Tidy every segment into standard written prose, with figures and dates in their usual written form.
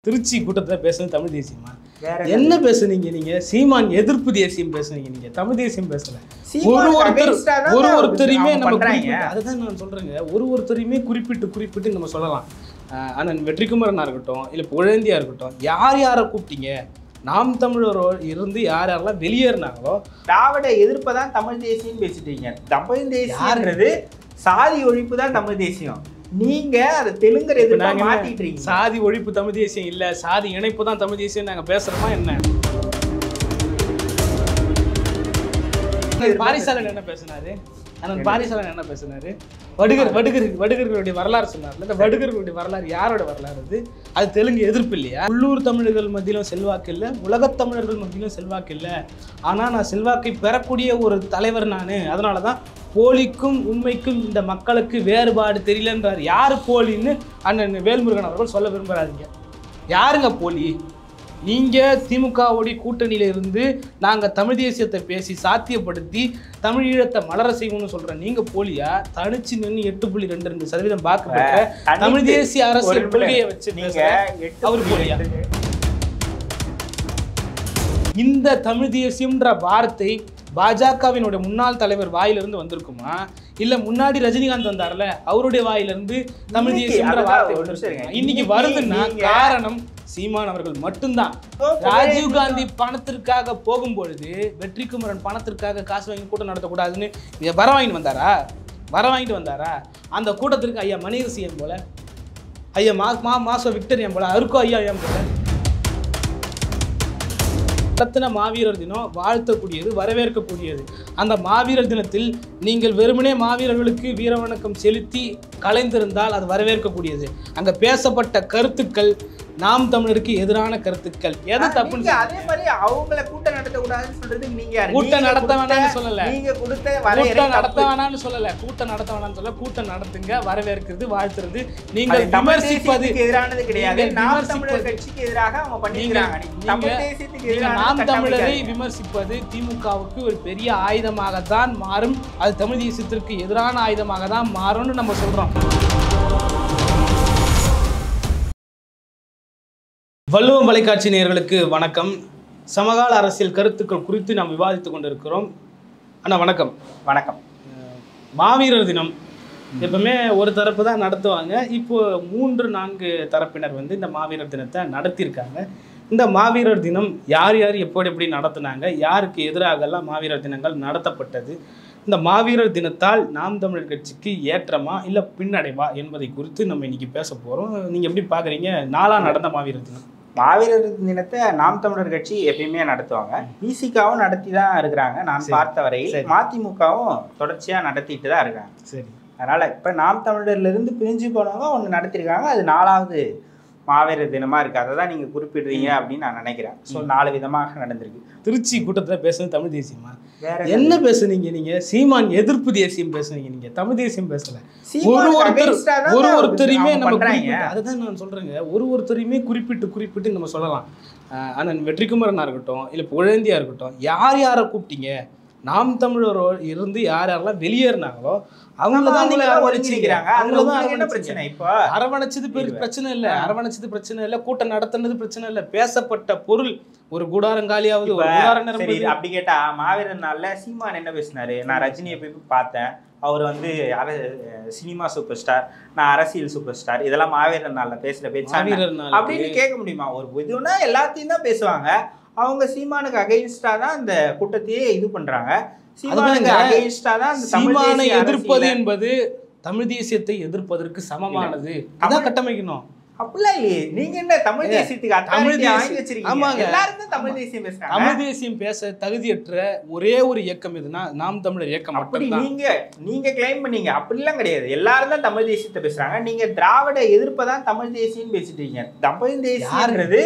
திருச்சி கூட்டத்தில் பேசுறது தமிழ் தேசியமா? என்ன பேசுனீங்க நீங்க? சீமான் எதிர்ப்பு தேசியம் பேசுனீங்க நீங்க, தமிழ் தேசியம் பேசல. ஒருத்தரையுமே நம்ம அதுதான் நான் சொல்றேங்க, ஒருத்தரையுமே குறிப்பிட்டு நம்ம சொல்லலாம். அண்ணன் வெற்றிக்குமரனா இருக்கட்டும், இல்லை புகழேந்தியா இருக்கட்டும், யாரை கூப்பிட்டீங்க? நாம் தமிழர் இருந்து யாரெல்லாம் வெளியேறினாங்களோ திராவிட எதிர்ப்பை தான் தமிழ் தேசியம் பேசிட்டீங்க. தமிழ் தேசியம்ன்றது சாதி ஒழிப்பு தான் தமிழ் தேசியம். நீங்க அதை தெலுங்கர் எதிர்ப்பா மாத்திட்டு இருக்கீங்க. சாதி ஒழிப்பு தமிழ் தேசியம் இல்ல, சாதி இணைப்பு தான் தமிழ் தேசியம் நாங்க பேசுறோமா என்ன? பாரிசாலன் என்ன பேசினாரு? அண்ணன் பாரிசாலன் என்ன பேசினாரு? வடுகர்களுடைய வரலாறு சொன்னார்ல. இந்த வடுகர்களுடைய வரலாறு யாரோட வரலாறு? அது தெலுங்கு எதிர்ப்பு இல்லையா? உள்ளூர் தமிழர்கள் மத்தியிலும் செல்வாக்கு இல்லை, உலகத் தமிழர்கள் மத்தியிலும் செல்வாக்கு இல்லை. ஆனால் நான் செல்வாக்கை பெறக்கூடிய ஒரு தலைவர் நான். அதனால தான் போலிக்கும் உண்மைக்கும் இந்த மக்களுக்கு வேறுபாடு தெரியலன்றார். யார் போலின்னு அண்ணன் வேல்முருகன் அவர்கள் சொல்ல விரும்புகிறாருங்க. யாருங்க போலி? நீங்கள் திமுகவுடைய கூட்டணியில இருந்து நாங்கள் தமிழ் தேசியத்தை பேசி சாத்தியப்படுத்தி தமிழீழத்தை மலர செய்வோம்னு சொல்கிறேன். நீங்கள் போலியா? தனிச்சு நின்று 8.22% வாக்கு பெற்ற தமிழ் தேசிய அரசியல் கொள்கையை வச்சு அவர் போலியா? இந்த தமிழ் தேசியம்ன்ற வார்த்தை பாஜகவினுடைய முன்னாள் தலைவர் வாயிலிருந்து வந்திருக்குமா, இல்ல முன்னாடி ரஜினிகாந்த் வந்தார்ல அவருடைய வாயிலிருந்து தமிழ் தேசியம்ன்ற வார்த்தை வந்திருக்குமா? இன்னைக்கு வருதுன்னா காரணம் சீமான் அவர்கள் மட்டும்தான். ராஜீவ் காந்தி பணத்திற்காக போகும்பொழுது வெற்றிக்குமரன் பணத்திற்காக காசு வாங்கி கூட்டம் நடத்தக்கூடாதுன்னு வர வாங்கிட்டு வந்தாரா? அந்த கூட்டத்திற்கு ஐயா மணிகசி என் போல, ஐயா மாசோ விக்டர் என் போல, அருக்கோ ஐயா என் போல நடத்தின மாவீரர் தினம் வாழ்த்தக்கூடியது, வரவேற்கக்கூடியது. அந்த மாவீரர் தினத்தில் நீங்கள் வெறுமனே மாவீரர்களுக்கு வீரவணக்கம் செலுத்தி கலைந்திருந்தால் அது வரவேற்கக்கூடியது. அங்க பேசப்பட்ட கருத்துக்கள் நாம் தமிழருக்கு எதிரான கருத்துக்கள். எது தப்புன்னு அதே மாதிரி அவங்கள கூட்டம் நடத்தக்கூடாதுன்னு சொல்றது நீங்க கூட்டம் நடத்த வேணாம்னு சொல்லல, நீங்க கொடுத்த கூட்டம் நடத்த வேணாம்னு சொல்லல, கூட்டம் நடத்த வேணாம்னு சொல்ல, கூட்டம் நடத்துங்க, வரவேற்கிறது, வாழ்த்துறது. நீங்கள் விமர்சிப்பதுக்கு எதிரானது கிடையாது. நாம் தமிழர் கட்சிக்கு எதிராக அவங்க பண்ணிக்கிறாங்க. தமிழ் தேசியத்துக்கு எதிராக நாம் தமிழரை விமர்சிப்பது திமுகவுக்கு ஒரு பெரிய ஆயுதமாகத்தான் மாறும். அது தமிழ் தேசியத்திற்கு எதிரான ஆயுதமாக தான் மாறும்னு நம்ம சொல்றோம். வள்ளுவம் வலைக்காட்சி நேயர்களுக்கு வணக்கம். சமகால அரசியல் கருத்துக்கள் குறித்து நாம் விவாதித்துக் கொண்டிருக்கிறோம். அண்ணா வணக்கம். வணக்கம். மாவீரர் தினம் எப்பவுமே ஒரு தரப்பு தான் நடத்துவாங்க. இப்போ 3-4 தரப்பினர் இந்த மாவீரர் தினத்தை நடத்தியிருக்காங்க. இந்த மாவீரர் தினம் யார் எப்படி நடத்தினாங்க, யாருக்கு எதிராகலாம் மாவீரர் தினங்கள் நடத்தப்பட்டது, இந்த மாவீரர் தினத்தால் நாம் தமிழர் கட்சிக்கு ஏற்றமா இல்லை பின்னடைவா என்பதை குறித்து நம்ம இன்னைக்கு பேச போகிறோம். நீங்கள் எப்படி பார்க்குறீங்க நாளாக நடந்த மாவீரர் தினம்? மாவீரர் தினத்தை நாம் தமிழர் கட்சி எப்பயுமே நடத்துவாங்க. விசிகாவும் நடத்தி தான் இருக்கிறாங்க. நான் பார்த்த வரையில் மதிமுகவும் தொடர்ச்சியாக நடத்திட்டு தான் இருக்காங்க. சரி, அதனால் இப்போ நாம் தமிழர்லேருந்து பிரிஞ்சு போனவங்க ஒன்று நடத்திருக்காங்க. அது 4வது மாவீரர் தினமாக இருக்குது. அதை தான் நீங்கள் குறிப்பிடுறீங்க அப்படின்னு நான் நினைக்கிறேன். ஸோ 4 விதமாக நடந்திருக்கு. திருச்சி கூட்டத்தில் பேசுறது தமிழ் தேசியமா? என்ன பேசுனீங்க நீங்க? சீமான் எதிர்ப்பு தேசியம் பேசுனீங்க நீங்க, தமிழ் தேசியம் பேசல. ஒருத்தரையுமே நம்ம அதுதான் நான் சொல்றேங்க, ஒருத்தரையுமே குறிப்பிட்டு நம்ம சொல்லலாம். அண்ணன் வெற்றிக்குமரனா இருக்கட்டும், இல்லை புகழேந்தியா இருக்கட்டும், யாரை கூப்பிட்டீங்க? நாம் தமிழர் இருந்து யாரெல்லாம் வெளியேறினாங்களோ அவங்களதான் நீங்க அரவணைச்சிருக்கிறாங்க. என்ன பிரச்சனை? இப்போ அரவணைச்சது பிரச்சனை இல்லை, அரவணைச்சது பிரச்சனை இல்லை, கூட்டம் நடத்தினது பிரச்சனை இல்லை. பேசப்பட்ட பொருள் ஒரு கூடாரங்காலியாவது அப்படி கேட்டா மாவீரர் நாள்ல சீமான் என்ன பேசினாரு? நான் ரஜினியை போய் பார்த்தேன், அவர் சினிமா சூப்பர் ஸ்டார், நான் அரசியல் சூப்பர் ஸ்டார், இதெல்லாம் மாவீரர் நாள்ல பேசுற பேச்சு அப்படின்னு கேட்க முடியுமா? ஒரு இதுனா எல்லாத்தையும் தான் பேசுவாங்க. அவங்க சீமானுக்கு அகைன்ஸ்டா தான் இந்த கூட்டத்தையே இது பண்றாங்க. சீமானுக்கு அகைன்ஸ்டா தான் சீமானை எதிர்ப்பது என்பது தமிழ் தேசியத்தை எதிர்ப்பதற்கு சமமானது. அதான் கட்டமைக்கணும். அப்படிலாம் இல்லையே. நீங்க என்ன தமிழ் தேசியத்துக்கு தமிழ் தேசியம் எல்லாரும் தமிழ் தேசியம் பேசுறாங்க. தமிழ் தேசியம் பேச தகுதியற்ற ஒரே ஒரு இயக்கம் எதுனா நாம் தமிழர் இயக்கம். அப்படி நீங்க கிளைம் பண்ணீங்க. அப்படிலாம் கிடையாது. எல்லாரும் தான் தமிழ் தேசியத்தை பேசுறாங்க. நீங்க திராவிட எதிர்ப்பை தான் தமிழ் தேசியம் பேசிட்டீங்க. தமிழ் தேசியம்ன்றது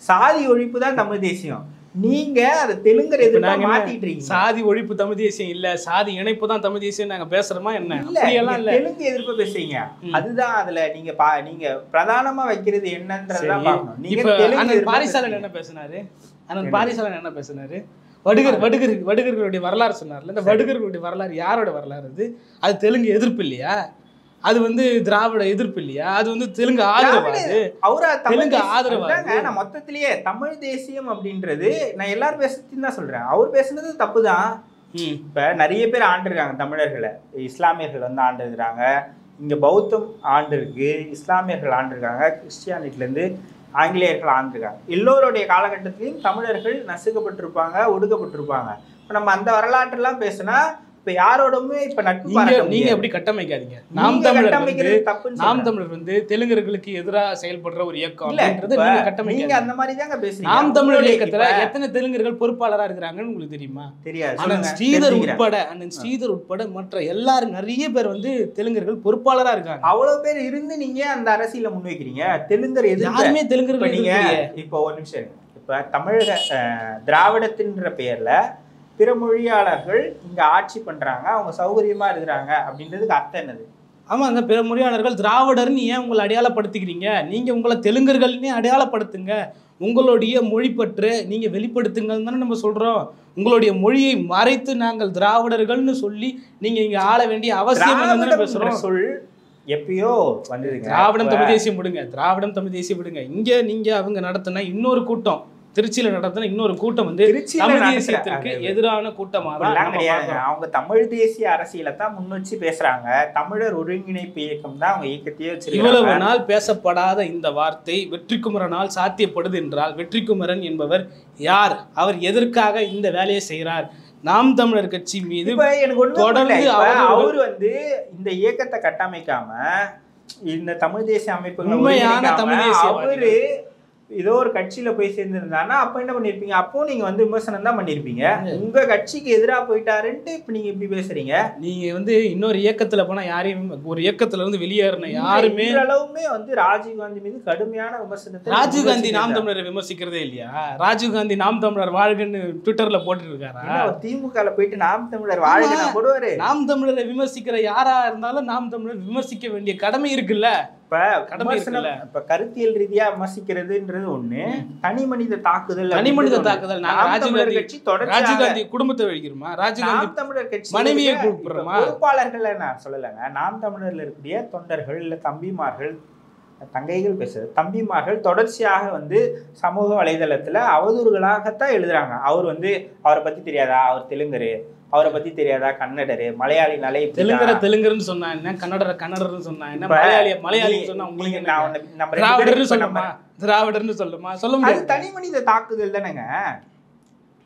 சாதி ஒழிப்பு தான் தமிழ் தேசியம். நீங்க அதை தெலுங்கர் எதிர்ப்பா மாத்திட்டு இருக்கீங்க. சாதி ஒழிப்பு தமிழ் தேசியம் இல்ல, சாதி இணைப்பு தான் தமிழ் தேசியம் நாங்க பேசுறோமா என்ன? இல்ல, தெலுங்கு எதிர்ப்பு பேசுறீங்க. அதுதான் அதுல நீங்க பிரதானமா வைக்கிறது என்னன்றதுதான் பார்க்கணும். இப்ப அண்ணன் பாரிசாலன் என்ன பேசினாரு? அண்ணன் பாரிசாலன் என்ன பேசினாரு? வடுகர்களுடைய வரலாறு சொன்னார்ல. இந்த வடுகர்களுடைய வரலாறு யாரோட வரலாறு? அது தெலுங்கு எதிர்ப்பு இல்லையா? அது வந்து திராவிட எதிர்ப்பு இல்லையா? அது வந்து தெலுங்கு ஆதரவாது. தெலுங்கு ஆதரவாது. நான் மொத்தத்திலேயே தமிழ் தேசியம் அப்படின்றது நான் எல்லாரும் பேசுறதுன்னு தான் சொல்றேன். அவர் பேசுனது தப்பு தான். இப்ப நிறைய பேர் ஆண்டிருக்காங்க தமிழர்களை. இஸ்லாமியர்கள் வந்து ஆண்டிருக்கிறாங்க, இங்க பௌத்தம் ஆண்டிருக்கு, இஸ்லாமியர்கள் ஆண்டிருக்காங்க, கிறிஸ்டியானிட்டில இருந்து ஆங்கிலேயர்கள் ஆண்டிருக்காங்க. எல்லோருடைய காலகட்டத்திலையும் தமிழர்கள் நசுக்கப்பட்டிருப்பாங்க, ஒடுக்கப்பட்டிருப்பாங்க. இப்ப நம்ம அந்த வரலாற்றெல்லாம் பேசினா இப்ப யாரோடமே இப்ப நட்பு பாராட்ட நீங்க எப்படி கட்டமைக்காதீங்க. நாம் தமிழர் வந்து தெலுங்கர்களுக்கு எதிராக செயல்படுற ஒரு இயக்கம் அப்படின்றது நீங்க கட்டமைக்காதீங்க. அந்த மாதிரி தாங்க பேசுறீங்க. நாம் தமிழர் இயக்கத்துல எத்தனை தெலுங்கர்கள் பொறுப்பாளரா இருக்கிறாங்கன்னு உங்களுக்கு தெரியுமா? தெரியாது. அண்ணன் ஸ்ரீதர் உட்பட மற்ற எல்லாரும் நிறைய பேர் வந்து தெலுங்கர்கள் பொறுப்பாளரா இருக்காங்க. அவ்வளவு பேர் இருந்து நீங்க அந்த அரசியல முன்வைக்கிறீங்க. தெலுங்கர் யாருமே தெலுங்கர்கள் நீங்க இப்போ ஒரு நிமிஷம். இப்ப தமிழக திராவிடத்தின்ற பெயர்ல பிற மொழியாளர்கள் இங்க ஆட்சி பண்றாங்க, அவங்க சௌகரியமா இருக்கிறாங்க அப்படின்றதுக்கு அர்த்தம் என்னது? ஆமாங்க, பிற மொழியாளர்கள் திராவிடர்னு ஏன் உங்களை அடையாளப்படுத்திக்கிறீங்க? நீங்க உங்களை தெலுங்கர்கள்னே அடையாளப்படுத்துங்க. உங்களுடைய மொழிப்பற்று நீங்க வெளிப்படுத்துங்கன்னு தானே நம்ம சொல்றோம். உங்களுடைய மொழியை மறைத்து நாங்கள் திராவிடர்கள்னு சொல்லி நீங்க இங்க ஆள வேண்டிய அவசியம் என்னன்னு பேசுறோம். சொல் எப்பயோ வந்ததுங்க. திராவிடம் தமிழ் தேசியம் விடுங்க, திராவிடம் தமிழ் தேசியம் விடுங்க. இங்க நீங்க அவங்க நடத்தின இன்னொரு கூட்டம், திருச்சியில நடத்தின இன்னொரு கூட்டம் வந்து தமிழ் தேசியத்திற்கு எதிரான கூட்டமா தான் கிடையாது. அவங்க தமிழ் தேசிய அரசியலை தான் முன் வச்சு பேசுறாங்க. தமிழர் ஒருங்கிணைப்பு இயக்கம் தான் அவங்க இயக்கத்தையே வச்சிருக்காங்க. இவ்வளவு நாள் பேசப்படாத இந்த வார்த்தை வெற்றிக்குமரனால் சாத்தியப்படுது என்றால் வெற்றிக்குமரன் என்பவர் யார்? அவர் எதற்காக இந்த வேலையை செய்கிறார்? நாம் தமிழர் கட்சி மீது தொடர்ந்து அவர் வந்து இந்த இயக்கத்தை கட்டமைக்காம இந்த தமிழ் தேசிய அமைப்புகள் உண்மையான தமிழ் தேசிய அவரு ஏதோ ஒரு கட்சியில போய் சேர்ந்திருந்தானா அப்ப என்ன பண்ணிருப்பீங்க? அப்போ நீங்க வந்து விமர்சனம் தான் பண்ணிருப்பீங்க. உங்க கட்சிக்கு எதிராக போயிட்டாருன்ட்டு இப்ப நீங்க இப்படி பேசுறீங்க. நீங்க வந்து இன்னொரு இயக்கத்துல போனா யாரையும் ஒரு இயக்கத்துல இருந்து வெளியேறின யாருமே அளவுமே வந்து ராஜீவ்காந்தி மீது கடுமையான விமர்சனத்தை ராஜீவ்காந்தி நாம் தமிழரை விமர்சிக்கிறதே இல்லையா? ராஜீவ்காந்தி நாம் தமிழர் வாழ்கன்னு ட்விட்டர்ல போட்டுட்டு இருக்காரா? திமுகல போயிட்டு நாம் தமிழர் வாழ்க போடுவாரு. நாம் தமிழரை விமர்சிக்கிற யாரா இருந்தாலும் நாம் தமிழர் விமர்சிக்க வேண்டிய கடமை இருக்குல்ல. இப்ப கருத்தியல் ரீதியா விமர்சிக்கிறதுன்றது ஒண்ணு, தனி மனித தாக்குதல். ராஜீவ்காந்தி குடும்பத்தை வழிக்கிறோமா? ராஜீவ்காந்தி தமிழர் கட்சி மனைவியை கூப்பிடுறோமா? பொறுப்பாளர்கள் நான் சொல்லலைங்க. நாம் தமிழர்ல இருக்கக்கூடிய தொண்டர்கள் இல்ல தம்பிமார்கள், தங்கைகள் பேசுறது தம்பிமார்கள் தொடர்ச்சியாக வந்து சமூக வலைதளத்துல அவதூறுகளாகத்தான் எழுதுறாங்க. அவர் வந்து அவரை பத்தி தெரியாதா, அவர் தெலுங்கரு, அவரை பத்தி தெரியாதா, கன்னடரு, மலையாளினாலே தெலுங்கர்னு சொன்னா என்ன, கன்னடர்னு சொன்னா என்ன, மலையாளின்னு சொன்னா உங்களுக்கு திராவிடர்னு சொல்லுமா? சொல்ல முடியாது. தனி மனித தாக்குதல் தானேங்க.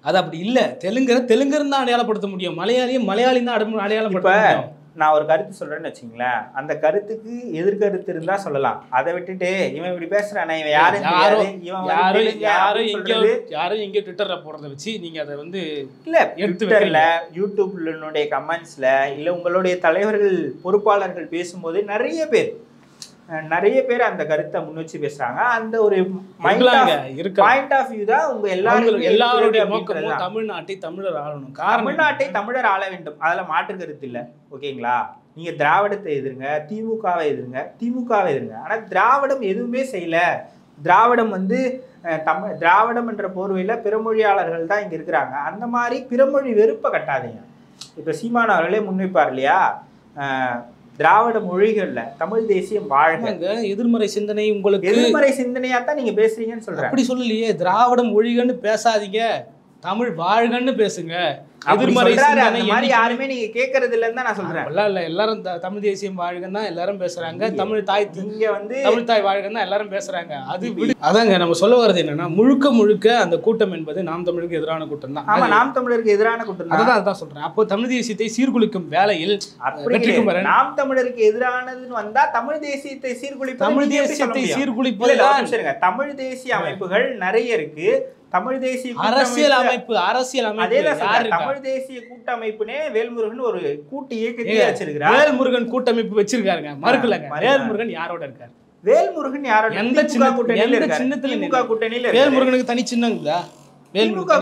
அது அப்படி இல்ல. தெலுங்கர்னு தான் அடையாளப்படுத்த முடியும், மலையாளி தான் அடையாளப்படுத்த முடியும். நான் ஒரு கருத்து சொல்றேன்னு வச்சுங்களேன், அந்த கருத்துக்கு எதிர்கருத்து இருந்தா சொல்லலாம். அதை விட்டுட்டு இவன் இப்படி பேசுறானே, இவன் யாரும் எங்க ட்விட்டர்ல போடுறத வச்சு நீங்க அதை வந்து இல்ல ட்விட்டர்ல யூடியூப்ல கமெண்ட்ஸ்ல இல்ல உங்களுடைய தலைவர்கள் பொறுப்பாளர்கள் பேசும்போது நிறைய பேர் அந்த கருத்தை முன் வச்சு பேசுறாங்க. அந்த ஒரு பாயிண்ட் ஆஃப் வியூ தான் உங்க எல்லாருடைய நோக்கமும் தமிழ்நாட்டை தமிழர் ஆளணும். தமிழ்நாட்டை தமிழர் ஆள வேண்டும், அதுல மாற்று கருத்து இல்லை. ஓகேங்களா? நீங்க திராவிடத்தை எதிருங்க, திமுகவை எதிருங்க. ஆனா திராவிடம் எதுவுமே செய்யல. திராவிடம் வந்து திராவிடம் என்ற போர்வையில பிறமொழியாளர்கள் தான் இங்க இருக்கிறாங்க. அந்த மாதிரி பிறமொழி வெறுப்பை கட்டாதீங்க. இப்ப சீமான் அவர்களே முன்வைப்பார் இல்லையா, திராவிட மொழிகள்ல தமிழ் தேசியம் வாழ்க. எதிர்மறை சிந்தனை உங்களுக்கு எதிர்மறை சிந்தனையா தான் நீங்க பேசுறீங்கன்னு சொல்றேன். அப்படி சொல்லலையே. திராவிடம் மொழிகன்னு பேசாதீங்க, தமிழ் வாழ்கன்னு பேசுங்க. எதிர்மறை சிந்தனை யாருமே நீங்க கேட்கறது இல்லன்னு தான் நான் சொல்றேன். இல்ல எல்லாரும் தமிழ் தேசியம் வாழ்கன்னு தான் எல்லாரும் பேசுறாங்க. தமிழ் தாய் இங்க வந்து தமிழ் தாய் வாழ்கன்னு தான் எல்லாரும் பேசுறாங்க. அது அதாங்க நம்ம சொல்ல வர்றது என்னன்னா, முழுக்க அந்த கூட்டம் என்பது நாம் தமிழருக்கு எதிரான கூட்டம் தான். ஆமா, நாம் தமிழருக்கு எதிரான கூட்டம் தான். அதான் சொல்றேன். அப்போ தமிழ் தேசியத்தை சீர்குலைக்கும் வேலையில் நாம் தமிழருக்கு எதிரானதுன்னு வந்தா தமிழ் தேசியத்தை சீர்குலைப்பது, தமிழ் தேசியத்தை சீர்குலைப்பது தமிழ் தேசிய அமைப்புகள் நிறைய இருக்கு. தமிழ் தேசிய அரசியல் அமைப்பு தமிழ் தேசிய கூட்டமைப்புனே வேல்முருகன் ஒரு கூட்டு இயக்கத்தையே வச்சிருக்காரு. வேல்முருகன் கூட்டமைப்பு வச்சிருக்காருங்க, மறுக்கலங்க. வேல்முருகன் யாரோட இருக்காரு? வேல்முருகன் யாரோட? எந்த சின்னத்துல கூட்டணியில? வேல்முருகனுக்கு தனி சின்னங்களா?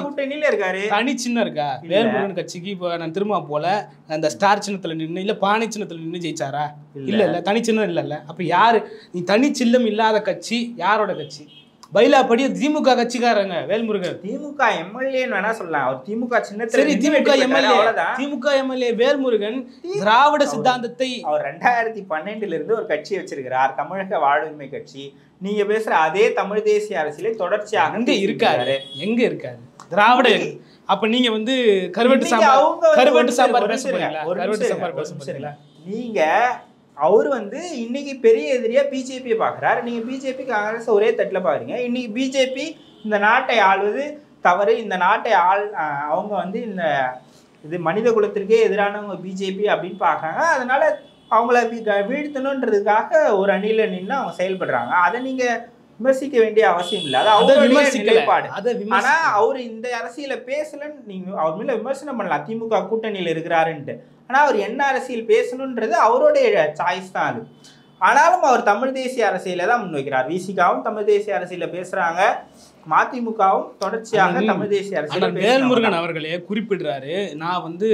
கூட்டணியில இருக்காரு, தனி சின்னம் இருக்கா? வேல்முருகன் கட்சிக்கு இப்போ நான் திரும்ப போல அந்த ஸ்டார் சின்னத்துல நின்று இல்ல பானை சின்னத்துல நின்று ஜெயிச்சாரா? இல்ல தனி சின்னம் இல்ல. அப்ப யாரு? நீ தனி சின்னம் இல்லாத கட்சி யாரோட கட்சி? பைலா படி திமுக கட்சிக்காரங்க வேல்முருகன். திமுக எம்எல்ஏன்னு வேணா சொல்லலாம். அவர் திமுக சின்னத்துல சரி, திமுக எம்எல்ஏ திமுக எம்எல்ஏ வேல்முருகன் திராவிட சித்தாந்தத்தை அவர் 2012 இருந்து ஒரு கட்சி வச்சிருக்கிறார், தமிழக வாழ்வுரிமை கட்சி. நீங்க பேசுற அதே தமிழ் தேசிய அரசியலே தொடர்ச்சியாக அங்க இருக்காரு. எங்க இருக்காரு திராவிட? அப்ப நீங்க வந்து கருவட்டு சாம்பார் பேச போறீங்களா? கருவட்டு சாம்பார் பேச போறீங்களா? நீங்க அவர் வந்து இன்னைக்கு பெரிய எதிரியா பிஜேபியை பாக்குறாரு. நீங்க பிஜேபி காங்கிரஸ் ஒரே தட்டுல பாக்குறீங்க. இன்னைக்கு பிஜேபி இந்த நாட்டை ஆள்வது தவறு, இந்த நாட்டை அவங்க வந்து இந்த இது மனித குலத்திற்கே எதிரானவங்க பிஜேபி அப்படின்னு பாக்குறாங்க. அதனால அவங்கள வீழ்த்தணுன்றதுக்காக ஒரு அணியில நின்று அவங்க செயல்படுறாங்க. அதை நீங்க விமர்சிக்க வேண்டிய அவசியம் இல்லை. அது அவருடைய நிலைப்பாடு. ஆனா அவரு இந்த அரசியல பேசலன்னு நீங்க அவர் மேல விமர்சனம் பண்ணலாம், திமுக கூட்டணியில இருக்கிறாருன்ட்டு. ஆனா அவர் என்ன அரசியல் பேசணுன்றது அவருடைய சாய்ஸ் தான் அது. ஆனாலும் அவர் தமிழ் தேசிய அரசியலை தான் முன்வைக்கிறார். விசிகாவும் தமிழ் தேசிய அரசியல பேசுறாங்க, மதிமுகவும் தொடர்ச்சியாக தமிழ் தேசிய அரசியல். வேல்முருகன் அவர்களே குறிப்பிடுறாரு, நான் வந்து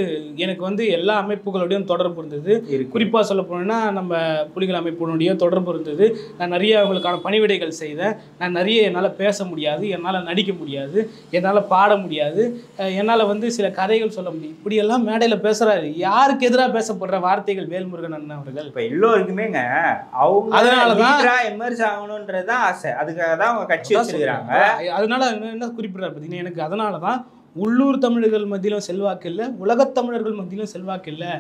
எனக்கு வந்து எல்லா அமைப்புகளோடையும் தொடர்பு இருந்தது. குறிப்பாக சொல்ல போனோம்னா நம்ம புலிகள் அமைப்பினுடைய தொடர்பு இருந்தது. நான் நிறைய அவங்களுக்கான பணிவிடைகள் செய்தேன். நான் நிறைய என்னால் பேச முடியாது, என்னால் நடிக்க முடியாது, என்னால் பாட முடியாது, என்னால் வந்து சில கதைகள் சொல்ல முடியும். இப்படியெல்லாம் மேடையில் பேசுகிறாரு. யாருக்கு எதிராக பேசப்படுற வார்த்தைகள் வேல்முருகன் அண்ணன் அவர்கள்? இப்போ எல்லோருக்குமேங்க அவங்க அதனால தான் எமர்ஜ் ஆகணுன்றதுதான் ஆசை. அதுக்காக தான் அவங்க கட்சி வச்சிருக்கிறாங்க. அதனால என்ன குறிப்பிடுறாரு பார்த்தீங்கன்னா, எனக்கு அதனால தான் உள்ளூர் தமிழர்கள் மத்தியிலும் செல்வாக்கு இல்லை, உலகத் தமிழர்கள் மத்தியிலும் செல்வாக்கு இல்லை,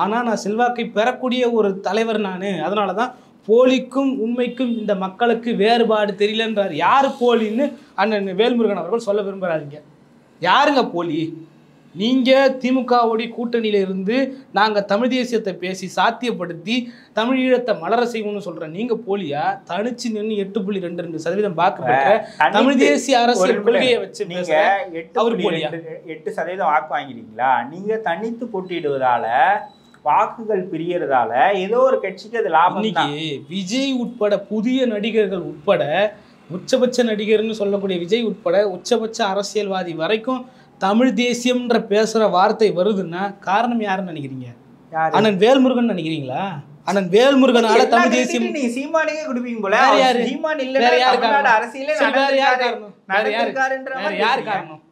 ஆனால் நான் செல்வாக்கை பெறக்கூடிய ஒரு தலைவர் நான். அதனால தான் போலிக்கும் உண்மைக்கும் இந்த மக்களுக்கு வேறுபாடு தெரியலன்றார். யார் போலின்னு அண்ணன் வேல்முருகன் அவர்கள் சொல்ல விரும்புகிறாருங்க. யாருங்க போலி? நீங்கள் திமுகவுடைய கூட்டணியில இருந்து நாங்கள் தமிழ் தேசியத்தை பேசி சாத்தியப்படுத்தி தமிழீழத்தை மலர செய்வோம்னு சொல்கிறேன். நீங்கள் போலியா? தனிச்சு நின்று 8.22% வாக்கு பெற்ற தமிழ் தேசிய அரசியல் கொள்கையை வச்சு நீங்கள் 8% வாக்கு வாங்கிறீங்களா? நீங்கள் தனித்து போட்டியிடுவதால வாக்குகள் பிரியறதால ஏதோ ஒரு கட்சிக்கு அது லாபம். இன்னைக்கு விஜய் உட்பட புதிய நடிகர்கள் உட்பட உச்சபட்ச நடிகர்னு சொல்லக்கூடிய விஜய் உட்பட உச்சபட்ச அரசியல்வாதி வரைக்கும் தமிழ் தேசியம்ன்ற பேசுற வார்த்தை வருதுன்னா காரணம் யாருன்னு நினைக்கிறீங்க? அண்ணன் வேல்முருகன் நினைக்கிறீங்களா? அண்ணன் வேல்முருகனால தமிழ் தேசியம் நீங்க சீமானுக்கே குடுப்பீங்க போல. சீமான் இல்ல அரசியலே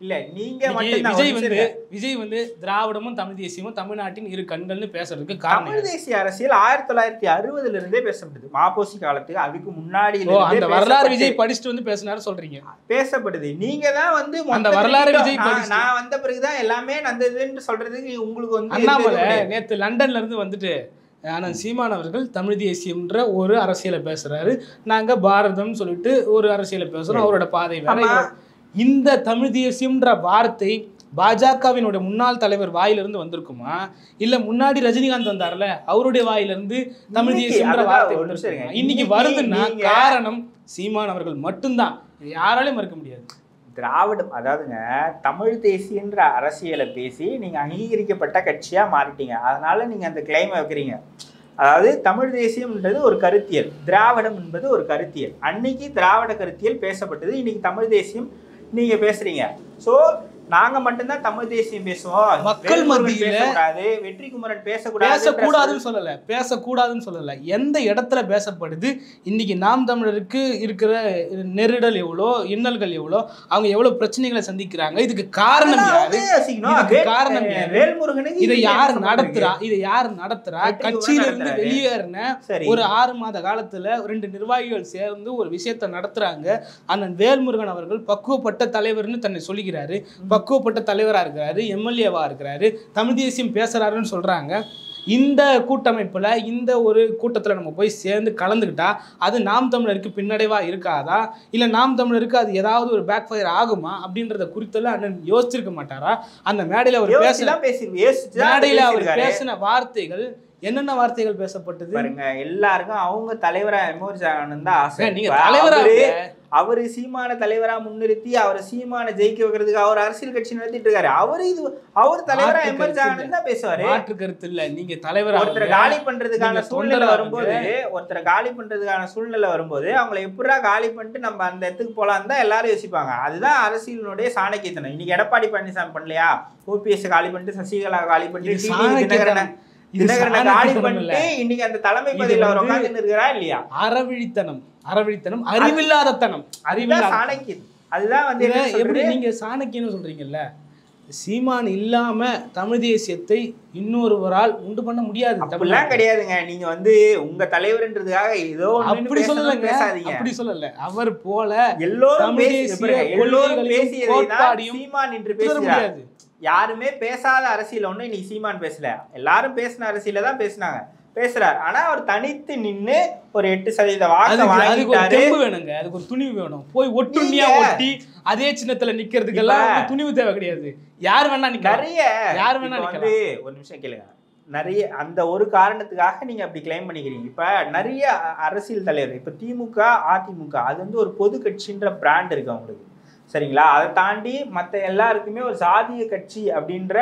இல்ல. நீங்க விஜய் வந்து திராவிடமும் தமிழ் தேசியமும் தமிழ்நாட்டின் இரு கண்கள்னு பேசுறதுக்கு காரணம் தமிழ் தேசிய அரசியல் 1960 இருந்தே பேசப்படுது. மாப்போசி காலத்துக்கு அதுக்கு முன்னாடி அந்த வரலாறு விஜய் படிச்சுட்டு வந்து பேசினாரு சொல்றீங்க, பேசப்படுது. நீங்க தான் வந்து அந்த வரலாறு விஜய் நான் வந்த பிறகுதான் எல்லாமே நடந்ததுன்னு சொல்றதுக்கு உங்களுக்கு வந்து அண்ணாமலை நேத்து லண்டன்ல இருந்து வந்துட்டு ஆனால் சீமான் அவர்கள் தமிழ் தேசியம்ன்ற ஒரு அரசியலை பேசுறாரு, நாங்க பாரதம் சொல்லிட்டு ஒரு அரசியலை பேசுறோம், அவரோட பாதை வேற. இந்த தமிழ் தேசியம்ன்ற வார்த்தை பாஜகவினுடைய முன்னாள் தலைவர் வாயிலிருந்து வந்திருக்குமா, இல்ல முன்னாடி ரஜினிகாந்த் வந்தார்ல அவருடைய வாயிலிருந்து தமிழ் தேசியம்ன்ற வார்த்தை வந்திருக்குமா? இன்னைக்கு வருதுன்னா காரணம் சீமான் அவர்கள் மட்டும்தான், யாராலையும் மறுக்க முடியாது. திராவிடம் அதாவதுங்க தமிழ் தேசியன்ற அரசியலை பேசி நீங்க அங்கீகரிக்கப்பட்ட கட்சியா மாறிட்டீங்க. அதனால நீங்க அந்த கிளைமை வைக்கிறீங்க. அதாவது தமிழ் தேசியம்ன்றது ஒரு கருத்தியல், திராவிடம் என்பது ஒரு கருத்தியல். அன்னைக்கு திராவிட கருத்தியல் பேசப்பட்டது, இன்னைக்கு தமிழ் தேசியம் நீங்க பேசுறீங்க. ஸோ நாங்க மட்டும்தான் தமிழ் தேசியம் பேசுவோம், மக்கள் மத்தியில பேசக்கூடாது, வெற்றிக்குமரன் பேசக்கூடாதுன்னு சொல்லல. எந்த இடத்துல பேசப்படுது? இன்னைக்கு நாம் தமிழருக்கு இருக்கிற நெருடல் எவ்வளோ, இன்னல்கள் எவ்வளோ, அவங்க எவ்வளவு பிரச்சனைகளை சந்திக்கிறாங்க, இதுக்கு காரணம் யாரு? காரணம் வேல்முருகனுக்கு இதை யார் நடத்துறா? கட்சியில இருந்து வெளியேறின ஒரு 6 மாத காலத்துல 2 நிர்வாகிகள் சேர்ந்து ஒரு விஷயத்தை நடத்துறாங்க. அண்ணன் வேல்முருகன் அவர்கள் பக்குவப்பட்ட தலைவர்னு தன்னை சொல்லிக்கிறாரு, பக்குவப்பட்ட தலைவராக இருக்கிறாரு, எம்எல்ஏவா இருக்கிறாரு, தமிழ் தேசியம் பேசுறாருன்னு சொல்றாங்க. இந்த கூட்டமைப்புல இந்த ஒரு கூட்டத்துல நம்ம போய் சேர்ந்து கலந்துக்கிட்டா அது நாம் தமிழருக்கு பின்னடைவா இருக்காதா, இல்ல நாம் தமிழருக்கு அது ஏதாவது ஒரு பேக் ஃபயர் ஆகுமா அப்படின்றத குறித்தெல்லாம் அண்ணன் யோசிச்சிருக்க மாட்டாரா? அந்த மேடையில அவர் பேசின வார்த்தைகள் என்னென்ன வார்த்தைகள் பேசப்பட்டது பாருங்க. எல்லாருக்கும் அவங்க தலைவரா எமர்ஜ் ஆகணும்னு தான் ஆசை. நீங்க தலைவரா அவரு சீமான தலைவரா முன்னிறுத்தி அவர் சீமான ஜெயிக்க வைக்கிறதுக்கு அவர் அரசியல் கட்சி நடத்திட்டு இருக்காரு. அவர் தலைவரா எமர்ஜ் ஆகணும்னு தான் பேசுவாரு. மாற்று கருத்து இல்ல. நீங்க தலைவரா ஒருத்தரை காலி பண்றதுக்கான சூழ்நிலை வரும்போது அவங்களை எப்படா காலி பண்ணிட்டு நம்ம அந்த இடத்துக்கு போலான்னு தான் எல்லாரும் யோசிப்பாங்க. அதுதான் அரசியலினுடைய சாணக்கியத்தனம். இன்னைக்கு எடப்பாடி பழனிசாமி பண்ணலையா? ஓபிஎஸ் காலி பண்ணிட்டு, சசிகலா காலி பண்ணிட்டு, தினகரனை காலி பண்ணிட்டு இன்னைக்கு அந்த தலைமை பதவியில் அவர் உட்கார்ந்து இருக்கிறா இல்லையா? அறவிழித்தனம், அறிவில்லாதத்தனம், சாணக்கியன். அதுதான் வந்து எப்படி நீங்க சாணக்கியன்னு சொல்றீங்கல்ல, சீமான் இல்லாம தமிழ் தேசியத்தை இன்னொருவரால் உண்டு பண்ண முடியாது. அப்படிலாம் கிடையாதுங்க. நீங்க வந்து உங்க தலைவர்ன்றதுக்காக ஏதோ அப்படி சொல்லலங்க, அப்படி சொல்லல. அவர் போல எல்லோரும் பேசியதையும் சீமான் என்று பேசுகிறார். யாருமே பேசாத அரசியல் ஒண்ணு இன்னைக்கு சீமான் பேசல. எல்லாரும் பேசின அரசியல தான் பேசுறாரு. ஆனா அவர் தனித்து நின்னு ஒரு 8% வாக்கு வாங்கிட்டாரு. வேணுங்க, அதுக்கு ஒரு துணிவு வேணும். போய் ஒட்டுண்ணியா ஒட்டி அதே சின்னத்துல நிக்கிறதுக்கெல்லாம் துணிவு தேவை கிடையாது. யார் வேணா நிக்கலாம். யார் வேணா வந்து ஒரு நிமிஷம் கேளுங்க. நிறைய அந்த ஒரு காரணத்துக்காக நீங்க அப்படி கிளைம் பண்ணிக்கிறீங்க. இப்ப நிறைய அரசியல் தலைவர், இப்ப திமுக, அதிமுக, அது வந்து ஒரு பொது கட்சின்ற பிராண்ட் இருக்கு அவங்களுக்கு, சரிங்களா? அதை தாண்டி மற்ற எல்லாருக்குமே ஒரு சாதிய கட்சி அப்படின்ற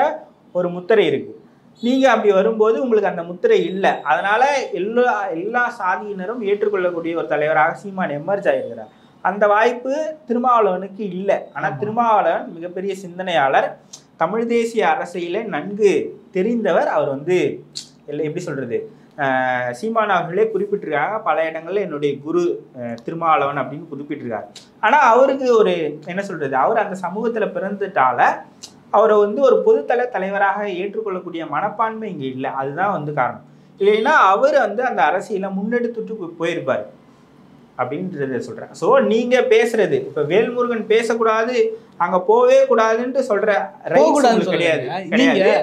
ஒரு முத்திரை இருக்கு. நீங்க அப்படி வரும்போது உங்களுக்கு அந்த முத்திரை இல்லை. அதனால எல்லா சாதியினரும் ஏற்றுக்கொள்ளக்கூடிய ஒரு தலைவராக சீமான் எமர்ஜ் ஆயிருக்கிறார். அந்த வாய்ப்பு திருமாவளவனுக்கு இல்லை. ஆனா திருமாவளவன் மிகப்பெரிய சிந்தனையாளர், தமிழ் தேசிய அரசியலை நன்கு தெரிந்தவர். அவர் வந்து எப்படி சொல்றது, சீமான் அவர்களே குறிப்பிட்டிருக்காங்க பல இடங்கள்ல, என்னுடைய குரு திருமாவளவன் அப்படின்னு குறிப்பிட்டிருக்காரு. ஆனா அவருக்கு ஒரு என்ன சொல்றது, அவர் அந்த சமூகத்துல பிறந்துட்டால அவரை வந்து ஒரு பொதுத்தள தலைவராக ஏற்றுக்கொள்ளக்கூடிய மனப்பான்மை இங்க இல்லை. அதுதான் வந்து காரணம். இல்லைன்னா அவர் வந்து அந்த அரசியலை முன்னெடுத்துட்டு போயிருப்பாரு அப்படின்றத சொல்றேன். ஸோ நீங்க பேசுறது, இப்ப வேல்முருகன் பேசக்கூடாது, அங்க போவே கூடாதுன்னு சொல்ற கிடையாது.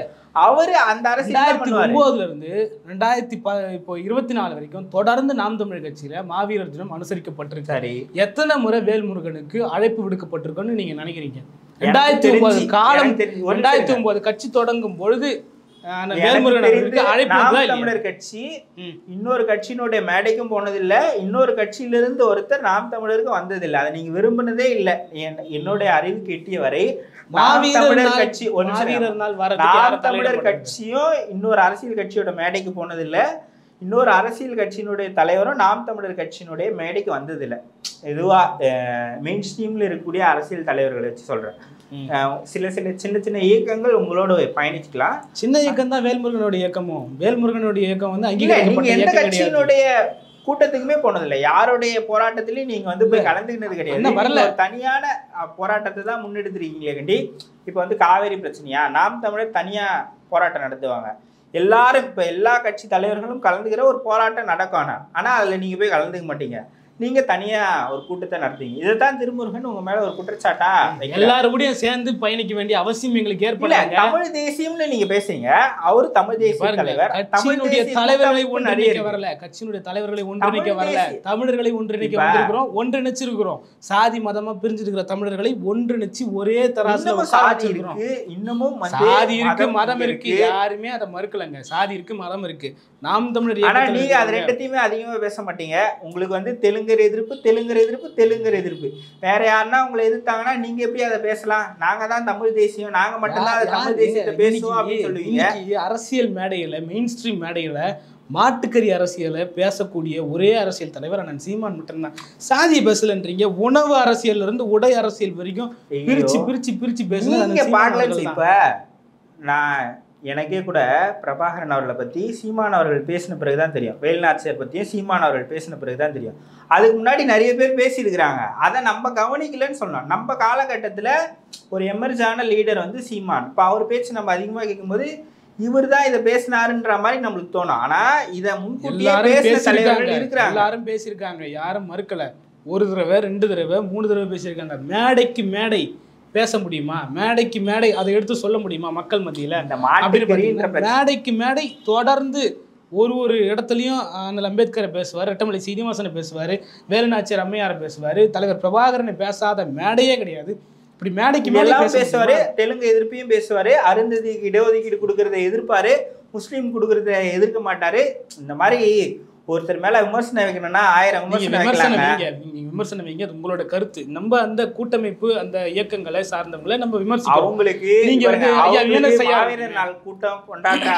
அவரு அந்த அரசியல் 2009 இருந்து 2024 வரைக்கும் தொடர்ந்து நாம் தமிழர் கட்சியில மாவீரர் தினம் அனுசரிக்கப்பட்டிருக்காரு. எத்தனை முறை வேல்முருகனுக்கு அழைப்பு விடுக்கப்பட்டிருக்குன்னு நீங்க நினைக்கிறீங்க? 2009 காலம், 2009 கட்சி தொடங்கும் பொழுது தமிழர் கட்சி இன்னொரு கட்சியினுடைய மேடைக்கும் போனதில்லை, இன்னொரு கட்சியிலிருந்து ஒருத்தர் நாம் தமிழருக்கு வந்ததில்லை. அதை நீங்க விரும்பினதே இல்லை. என்னுடைய அறிவுக்கு எட்டிய வரை தமிழர் கட்சி தமிழர் கட்சியும் இன்னொரு அரசியல் கட்சியோட மேடைக்கு போனதில்லை, இன்னொரு அரசியல் கட்சியினுடைய தலைவரும் நாம் தமிழர் கட்சியினுடைய மேடைக்கு வந்ததில்லை. இதுவா மெயின் ஸ்ட்ரீம்ல இருக்கக்கூடிய அரசியல் தலைவர்களை வச்சு சொல்றேன். சில சின்ன சின்ன இயக்கங்கள் உங்களோட பயணிச்சுக்கலாம். சின்ன இயக்கம் தான் வேல்முருகனுடைய இயக்கமும். வேல்முருகனுடைய இயக்கம் வந்து நீங்க எந்த கட்சியினுடைய கூட்டத்துக்குமே போனதில்லை, யாருடைய போராட்டத்திலையும் நீங்க வந்து போய் கலந்துக்கினது கிடையாது. தனியான போராட்டத்தை தான் முன்னெடுத்துருக்கீங்களே கண்டி. இப்ப வந்து காவேரி பிரச்சனையா, நாம் தமிழர் தனியா போராட்டம் நடத்துவாங்க. எல்லாரும் இப்ப எல்லா கட்சி தலைவர்களும் கலந்துக்கிற ஒரு போராட்டம் நடக்கும். ஆனா அதுல நீங்க போய் கலந்துக்க மாட்டீங்க, நீங்க தனியா ஒரு கூட்டத்தை நடத்துவீங்க. இதைத்தான் திருமுருகன் உங்க மேல ஒரு குற்றச்சாட்டா? எல்லாரும் கூட சேர்ந்து பயணிக்க வேண்டிய அவசியம் எங்களுக்கு ஏற்படல. தமிழ் தேசியம்னு நீங்க பேசுறீங்க, அவரு தமிழ் தேசிய தலைவர். கட்சியினுடைய தலைவர்களை ஒன்றிணைக்க வரல, கட்சியினுடைய தலைவர்களை ஒன்றிணைக்க வரல, தமிழர்களை ஒன்றிணைக்க வந்திருக்கிறோம், ஒன்றிணைச்சிருக்கிறோம். சாதி மதமா பிரிஞ்சிருக்கிற தமிழர்களை ஒன்றிணைச்சு ஒரே தராசுல சாதி இருக்கு, இன்னமும் சாதி இருக்கு, மதம் இருக்கு, யாருமே அதை மறுக்கலங்க. சாதி இருக்கு, மதம் இருக்கு. நாம் தமிழர், ஆனா நீங்க அது ரெண்டுத்தையுமே அதிகமா பேச மாட்டீங்க. உங்களுக்கு வந்து தெலுங்கர் எதிர்ப்பு. வேற யாருன்னா உங்களை எதிர்த்தாங்கன்னா நீங்க எப்படி அதை பேசலாம்? நாங்க தான் தமிழ் தேசியம், நாங்க மட்டும்தான் தமிழ் தேசியத்தை பேசுவோம் அப்படின்னு சொல்லுவீங்க. அரசியல் மேடையில, மெயின் ஸ்ட்ரீம் மேடையில மாட்டுக்கறி அரசியலை பேசக்கூடிய ஒரே அரசியல் தலைவர் அண்ணன் சீமான் மட்டும்தான். சாதி பேசலன்றீங்க, உணவு அரசியல் இருந்து உடை அரசியல் வரைக்கும் பிரிச்சு பேசுங்க. இப்ப நான் எனக்கே கூட பிரபாகரன் அவர்களை பற்றி சீமான் அவர்கள் பேசின பிறகுதான் தெரியும், வேலுநாச்சியார் பற்றியும் சீமான் அவர்கள் பேசின பிறகுதான் தெரியும். அதுக்கு முன்னாடி நிறைய பேர் பேசியிருக்கிறாங்க, அதை நம்ம கவனிக்கலன்னு சொன்னோம். நம்ம காலகட்டத்தில் ஒரு எமர்ஜான லீடர் வந்து சீமான். இப்போ அவர் பேச்சு நம்ம அதிகமாக கேட்கும்போது இவர் தான் இதை பேசினாருன்ற மாதிரி நம்மளுக்கு தோணும். ஆனால் இதை முன்கூட்டியே பேசின தலைவர்கள் இருக்கிறாங்க, எல்லாரும் பேசியிருக்காங்க, யாரும் மறுக்கல. ஒரு தடவை, 2 தடவை, 3 தடவை பேசியிருக்காங்க. மேடைக்கு மேடை பேச முடியுமா? மேடைக்கு மேடை அதை எடுத்து சொல்ல முடியுமா மக்கள் மத்தியில? மேடைக்கு மேடை தொடர்ந்து ஒரு இடத்துலையும் அண்ணல் அம்பேத்கரை பேசுவார், ரெட்டமலை சீனிவாசனை பேசுவார், வேலுநாச்சியார் அம்மையாரை பேசுவார், தலைவர் பிரபாகரனை பேசாத மேடையே கிடையாது. இப்படி மேடைக்கு மேலே பேசுவாரு. தெலுங்கு எதிர்ப்பையும் பேசுவாரு, அருந்ததிக்கு இடஒதுக்கீடு கொடுக்கறத எதிர்ப்பாரு, முஸ்லீம் கொடுக்கறத எதிர்க்க மாட்டாரு. இந்த மாதிரி ஒருத்தர் மேல விமர்சனம் வைக்கணும்னா 1000 விமர்சனம் வைக்கலாங்க. விமர்சனம் வைங்க, அது உங்களோட கருத்து. நம்ம அந்த கூட்டமைப்பு அந்த இயக்கங்களை சார்ந்தவங்களை நம்ம விமர்சிக்கிறோம். அவங்களுக்கு நீங்க வந்து மாவீரர் நாள் கூட்டம் கொண்டாட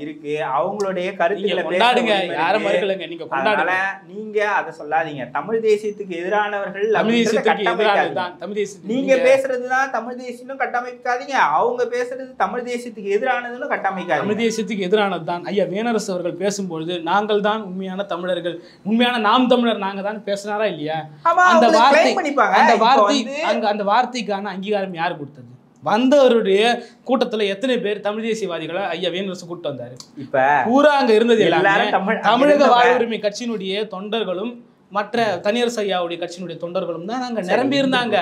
இருக்கு, அவங்களுடைய கருத்துக்களை கொண்டாடுங்க, யாரும் மறுக்கலங்க, நீங்க கொண்டாடல. நீங்க அதை சொல்லாதீங்க. தமிழ் தேசியத்துக்கு எதிரானவர்கள், தமிழ் தேசியத்துக்கு எதிரானதுதான் தமிழ் தேசியம். நீங்க பேசுறதுதான் தமிழ் தேசியம் கட்டமைக்காதீங்க, அவங்க பேசுறது தமிழ் தேசியத்துக்கு எதிரானதுன்னு கட்டமைக்காதீங்க. தமிழ் தேசியத்துக்கு எதிரானதுதான். ஐயா வேணரசு அவர்கள் பேசும்பொழுது நாங்கள் தான் உண்மையான தமிழர்கள், உண்மையான நாம் தமிழர் நாங்க தான் பேசினாரா இல்லையா? அந்த வார்த்தைக்கான அங்கீகாரம் யாரு கொடுத்தது? வந்தவருடைய கூட்டத்துல எத்தனை பேர் தமிழ் தேசியவாதிகளை ஐயா வேணரசு கூட்டு வந்தாரு? இப்ப பூரா அங்க இருந்தது எல்லாமே தமிழக வாழ்வுரிமை கட்சியினுடைய தொண்டர்களும் மற்ற தனியரசு ஐயாவுடைய கட்சியினுடைய தொண்டர்களும் தான் அங்க நிரம்பி இருந்தாங்க.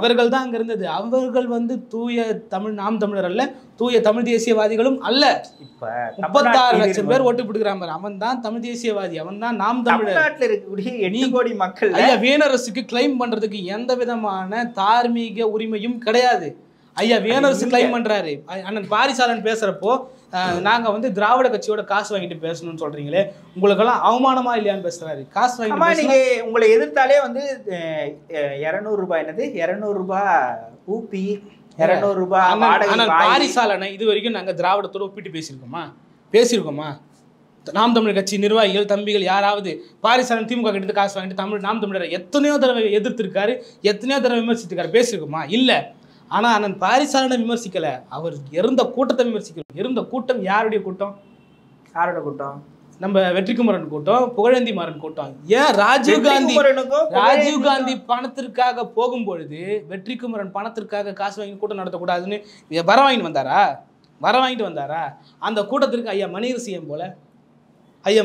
இவர்கள் தான் அங்க இருந்தது. அவர்கள் வந்து தூய தமிழ் நாம் தமிழர் அல்ல, தூய தமிழ் தேசியவாதிகளும் அல்ல. இப்ப 36 லட்சம் பேர் ஓட்டு போட்டுக்கிறான், அவன் தான் தமிழ் தேசியவாதி, அவன் தான் நாம் தமிழர். இருக்கக்கூடிய 8 கோடி மக்கள் ஐயா வேணரசுக்கு கிளைம் பண்றதுக்கு எந்த விதமான தார்மீக உரிமையும் கிடையாது. ஐயா வேணரசு கிளைம் பண்றாரு. அண்ணன் பாரிசாலன் பேசுறப்போ நாங்க வந்து திராவிட கட்சியோட காசு வாங்கிட்டு பேசணும்னு சொல்றீங்களே, உங்களுக்கெல்லாம் அவமானமா இல்லையான்னு பேசுறாரு. காசு வாங்கி நீங்க உங்களை எதிர்த்தாலே வந்து 200 ரூபாய், என்னது 200 ரூபாய் ஊப்பி, 200 ரூபாய் பாரிசாலனை இது வரைக்கும் நாங்க திராவிடத்தோட ஒப்பிட்டு பேசியிருக்கோமா? நாம் தமிழர் கட்சி நிர்வாகிகள் தம்பிகள் யாராவது பாரிசாலன் திமுக கிட்ட காசு வாங்கிட்டு நாம் தமிழரை எத்தனையோ தடவை எதிர்த்திருக்காரு, எத்தனையோ தடவை விமர்சித்திருக்காரு, பேசியிருக்கோமா? இல்ல. ஆனா அண்ணன் பாரிசாலனை விமர்சிக்கல, அவர் இருந்த கூட்டத்தை விமர்சிக்கணும். இருந்த கூட்டம் யாருடைய கூட்டம்? யாரோட கூட்டம்? நம்ம வெற்றிக்குமரன் கூட்டம், புகழேந்தி மாறன் கூட்டம். ஏன் ராஜீவ் காந்தி பணத்திற்காக போகும்பொழுது வெற்றிக்குமரன் பணத்திற்காக காசு வாங்கி கூட்டம் நடத்தக்கூடாதுன்னு வர வாங்கிட்டு வந்தாரா? அந்த கூட்டத்திற்கு ஐயா மணியரசு ஏன் போல, ஐயா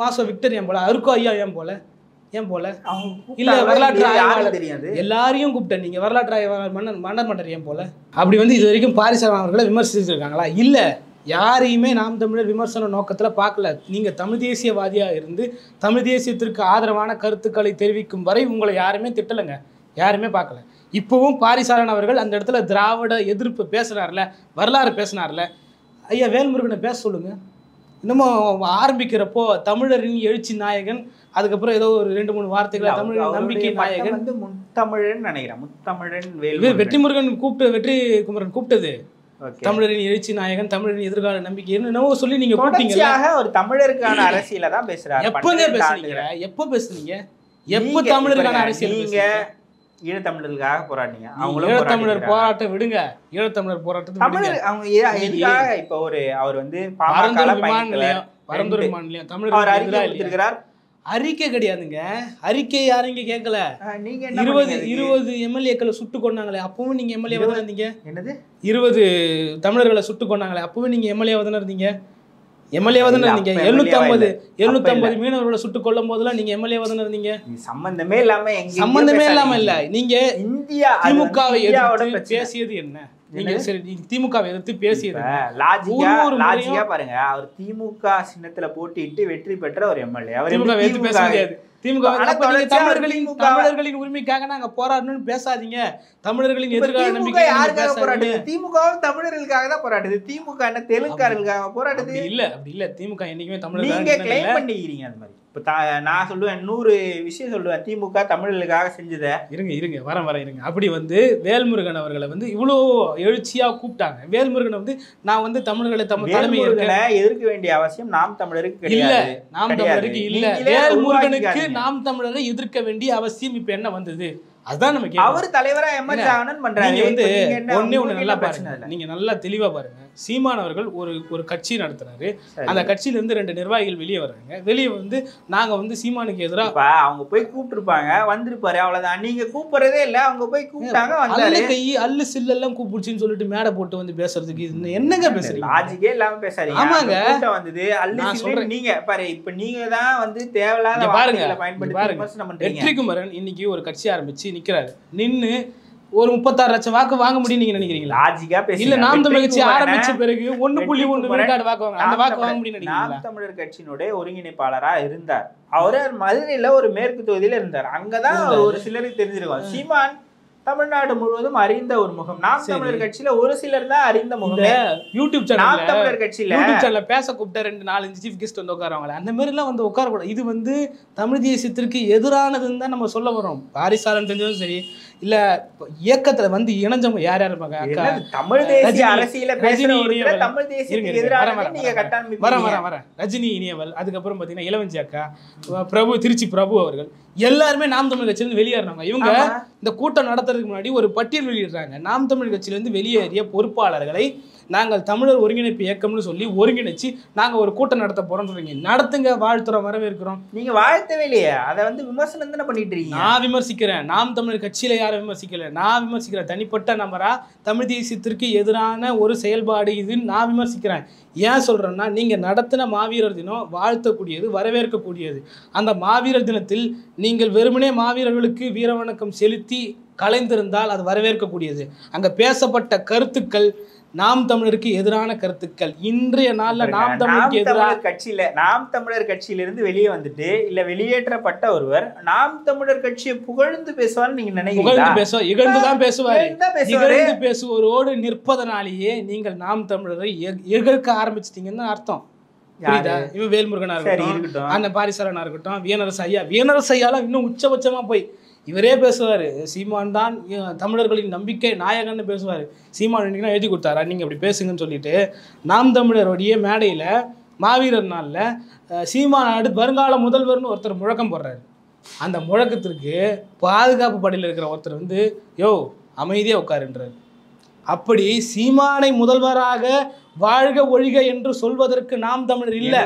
மாசோ விக்டர் ஏன் போல, அருக்கோ ஐயா ஏன் போல இல்ல வரலாற்று ஆய்வாளர் தெரியாது எல்லாரையும் கூப்பிட்டேன். நீங்க வரலாற்று ஆய்வாளர் மன்னர் ஏன் போல? அப்படி வந்து இது வரைக்கும் பாரிசாலன் அவர்களை விமர்சிச்சிருக்காங்களா? இல்ல. யாரையுமே நாம் தமிழர் விமர்சன நோக்கத்துல பார்க்கல. நீங்க தமிழ் தேசியவாதியா இருந்து தமிழ் தேசியத்திற்கு ஆதரவான கருத்துக்களை தெரிவிக்கும் வரை உங்களை யாருமே திட்டலைங்க, யாருமே பார்க்கல. இப்பவும் பாரிசாலன் அவர்கள் அந்த இடத்துல திராவிட எதிர்ப்பு பேசுறாருல, வரலாறு பேசினார்ல, ஐயா வேல்முருகனை பேச சொல்லுங்க. இன்னமும் ஆரம்பிக்கிறப்போ தமிழரின் எழுச்சி நாயகன், அதுக்கப்புறம் ஏதோ ஒரு 2-3 வார்த்தைகளை தமிழ் நம்பிக்கை நாயகன் வந்து முத்தமிழன் நினைக்கிறேன். முத்தமிழன் வெற்றிமுருகன் வெற்றிக்குமரன் கூப்பிட்டது தமிழரின் எழுச்சி நாயகன், தமிழரின் எதிர்கால நம்பிக்கை என்னவோ சொல்லி நீங்க கூப்பிட்டீங்க. ஒரு தமிழருக்கான அரசியல தான் பேசுறாரு. எப்பங்க பேசுனீங்க? எப்ப பேசுனீங்க? எப்ப தமிழருக்கான அரசியல்? நீங்க ஈழத்தமிழர்களுக்காக போராடினீங்க. ஈழத்தமிழர் போராட்டம் விடுங்க, ஈழத்தமிழர் போராட்டத்தை இப்ப அவர் வந்து பரந்தூர் விமான நிலையம் தமிழர் அறிக்கை கிடையாதுங்க. அறிக்கை யாரும் இங்க கேட்கல. நீங்க 20 எம்எல்ஏக்களை சுட்டு கொண்டாங்களே, அப்பவும் நீங்க எம்எல்ஏ தானே இருந்தீங்க. என்னது 20 தமிழர்களை சுட்டு கொண்டாங்களே, அப்பவும் நீங்க எம்எல்ஏ தானே இருந்தீங்க. எம்எல்ஏ தானே இருந்தீங்க. 750 மீனவர்களை சுட்டு கொள்ளும் போதெல்லாம் நீங்க எம்எல்ஏ தானே இருந்தீங்க. சம்பந்தமே இல்லாம இல்ல. நீங்க இந்தியா திமுகவை எதிர்த்து பேசியது என்ன? நீங்க சரி திமுகவை எதிர்த்து பேசியது லாஜிக்கா பாருங்க. அவர் திமுக சின்னத்துல போட்டிட்டு வெற்றி பெற்ற ஒரு எம்எல்ஏ. அவர் திமுக எதிர்த்து பேச முடியாது. தமிழர்களின் உரிமைக்காக நாங்க போராடணும்னு பேசாதீங்க. தமிழர்களின் எதிர்கால நம்பிக்கை யாருக்காக போராடுது? திமுகவும் தமிழர்களுக்காக தான் போராடுது. திமுக என்ன தெலுங்காரர்களுக்காக போராடுது? அப்படி இல்ல. திமுக என்னைக்குமே தமிழர் நீங்க கிளைம் பண்ணிக்கிறீங்க. அந்த மாதிரி இப்ப நான் சொல்லுவேன், 100 விஷயம் சொல்லுவேன் திமுக தமிழர்களுக்காக செஞ்சதை. இருங்க வரேன் இருங்க. அப்படி வந்து வேல்முருகன் அவர்களை வந்து இவ்வளோ எழுச்சியா கூப்பிட்டாங்க. வேல்முருகனை வந்து நான் வந்து தமிழர்களை தலைமை எதிர்க்க வேண்டிய அவசியம் நாம் தமிழருக்கு இல்ல. நாம் தமிழருக்கு இல்ல. வேல்முருகனுக்கு நாம் தமிழரை எதிர்க்க வேண்டிய அவசியம் இப்ப என்ன வந்தது? அதுதான் நமக்கு. அவர் தலைவரா பண்றாங்க. வந்து ஒண்ணு நல்லா பாருங்க, நீங்க நல்லா தெளிவா பாருங்க. சீமான் அவர்கள் ஒரு கட்சி நடத்துறாரு. அந்த கட்சியில இருந்து 2 நிர்வாகிகள் வெளியே வர்றாங்க. வெளியே வந்து நாங்க வந்து சீமானுக்கு எதிராக அவங்க போய் கூப்பிட்டுருப்பாங்க, வந்திருப்பாரு, அவ்வளவுதான். நீங்க கூப்பிடுறதே இல்ல, அவங்க போய் கூப்பிட்டாங்க. அல்ல கை அல்லு சில்லெல்லாம் கூப்பிடுச்சுன்னு சொல்லிட்டு மேடை போட்டு வந்து பேசுறதுக்கு என்னங்க பேசுறீங்க? லாஜிக்கே இல்லாம பேசுறீங்க. ஆமாங்க, வந்தது அல்லு சில்லு. நீங்க பாரு, இப்ப நீங்க தான் வந்து தேவையில்லாத வார்த்தைகளை பயன்படுத்தி வெற்றிக்குமரன் இன்னைக்கு ஒரு கட்சி ஆரம்பிச்சு நிக்கிறாரு. நின்னு ஒரு 36 லட்சம் வாக்கு வாங்க முடியும் நீங்க நினைக்கிறீங்களா? லாஜிக்கா பேச இல்ல. நாம் தமிழர் கட்சி ஆரம்பிச்ச பிறகு 1.1 விழுக்காடு வாக்கு வாங்க, அந்த வாக்கு வாங்க முடியும் நினைக்கிறீங்களா? நாம் தமிழர் கட்சியினுடைய ஒருங்கிணைப்பாளரா இருந்தார். அவரு மதுரையில ஒரு மேற்கு தொகுதியில இருந்தார். அங்கதான் ஒரு சிலருக்கு தெரிஞ்சிருக்கும். சீமான் தமிழ்நாடு முழுவதும் அறிந்த ஒரு முகம். நாம் தமிழர் கட்சியில ஒரு சிலர் தான் அறிந்த முகம். யூடியூப் நாம் தமிழர் கட்சியில பேச கூப்பிட்ட 2-4 சீஃப் கெஸ்ட் வந்து உட்காருவாங்களே, அந்த மாதிரி எல்லாம் வந்து உட்காரக்கூடாது. இது வந்து தமிழ் தேசியத்திற்கு எதிரானதுன்னு தான் நம்ம சொல்ல வரோம். பாரிசாலன் தெரிஞ்சதும் சரி, இல்ல இயக்கத்துல வந்து இணைஞ்சவங்க யார் யார் இருப்பாங்க? தமிழ் தேசிய அரசியல பேசுறவங்க தமிழ் தேசியத்துக்கு எதிராக நீங்க கட்டாயம் வர ரஜினி இனியவல், அதுக்கப்புறம் பாத்தீங்கன்னா இளவஞ்சி அக்கா, திருச்சி பிரபு அவர்கள் எல்லாருமே நாம் தமிழ் கட்சியிலிருந்து வெளியேறினாங்க. இவங்க இந்த கூட்டம் நடத்துறதுக்கு முன்னாடி ஒரு பட்டியல் வெளியிடுறாங்க. நாம் தமிழ் கட்சியிலிருந்து வெளியேறிய பொறுப்பாளர்களை நாங்கள் தமிழர் ஒருங்கிணைப்பு இயக்கம்னு சொல்லி ஒருங்கிணைச்சு நாங்க ஒரு கூட்டம் நடத்த போறோம்னு சொல்றீங்க. நடத்துங்க, வாழ்த்துறோம், வரவேற்கிறோம். நீங்க வாழ்த்தவே இல்லையே, அதை வந்து விமர்சனம் தானே பண்ணிட்டு இருக்கீங்க. நான் விமர்சிக்கிறேன். நாம் தமிழர் கட்சியில யாரும் விமர்சிக்கல, நான் விமர்சிக்கிறேன். தனிப்பட்ட நபரா தமிழ் தேசியத்திற்கு எதிரான ஒரு செயல்பாடு இதுன்னு நான் விமர்சிக்கிறேன். ஏன் சொல்றேன்னா, நீங்க நடத்தின மாவீரர் தினம் வாழ்த்தக்கூடியது, வரவேற்கக்கூடியது. அந்த மாவீரர் தினத்தில் நீங்கள் வெறுமனே மாவீரர்களுக்கு வீரவணக்கம் செலுத்தி கலைந்திருந்தால் அது வரவேற்கக்கூடியது. அங்க பேசப்பட்ட கருத்துக்கள் நாம் தமிழருக்கு எதிரான கருத்துக்கள். இன்றைய நாள்ல நாம் தமிழர் கட்சியிலிருந்து வெளியே வந்துட்டு இல்ல வெளியேற்றப்பட்ட ஒருவர் நாம் தமிழர் கட்சியை புகழ்ந்து பேசுவார் நீங்க நினைக்கிறீங்க? இகழ்ந்துதான் பேசுவாரு. இகழ்ந்து பேசுவோரோடு நிற்பதனாலேயே நீங்கள் நாம் தமிழரை எதிர்க்க ஆரம்பிச்சிட்டீங்கன்னு அர்த்தம். புரியுதா? இவன் வேல்முருகனா இருக்கட்டும், அண்ணன் பாரிசாலனா இருக்கட்டும், வியனரசு ஐயாலாம் இன்னும் உச்சபட்சமா போய் இவரே பேசுவார். சீமான் தான் தமிழர்களின் நம்பிக்கை நாயகன்னு பேசுவார். சீமான் இன்னைக்கு எழுதி கொடுத்தாரா நீங்கள் அப்படி பேசுங்கன்னு சொல்லிட்டு நாம் தமிழருடைய மேடையில் மாவீரர் நாளில் சீமான் அடுத்து வருங்கால முதல்வர்னு ஒருத்தர் முழக்கம் போடுறாரு. அந்த முழக்கத்திற்கு பாதுகாப்பு படையில் இருக்கிற ஒருத்தர் வந்து யோ அமைதியாக உட்காருன்றார். அப்படி சீமானை முதல்வராக வாழ்க ஒழிக என்று சொல்வதற்கு நாம் தமிழர் இல்லை.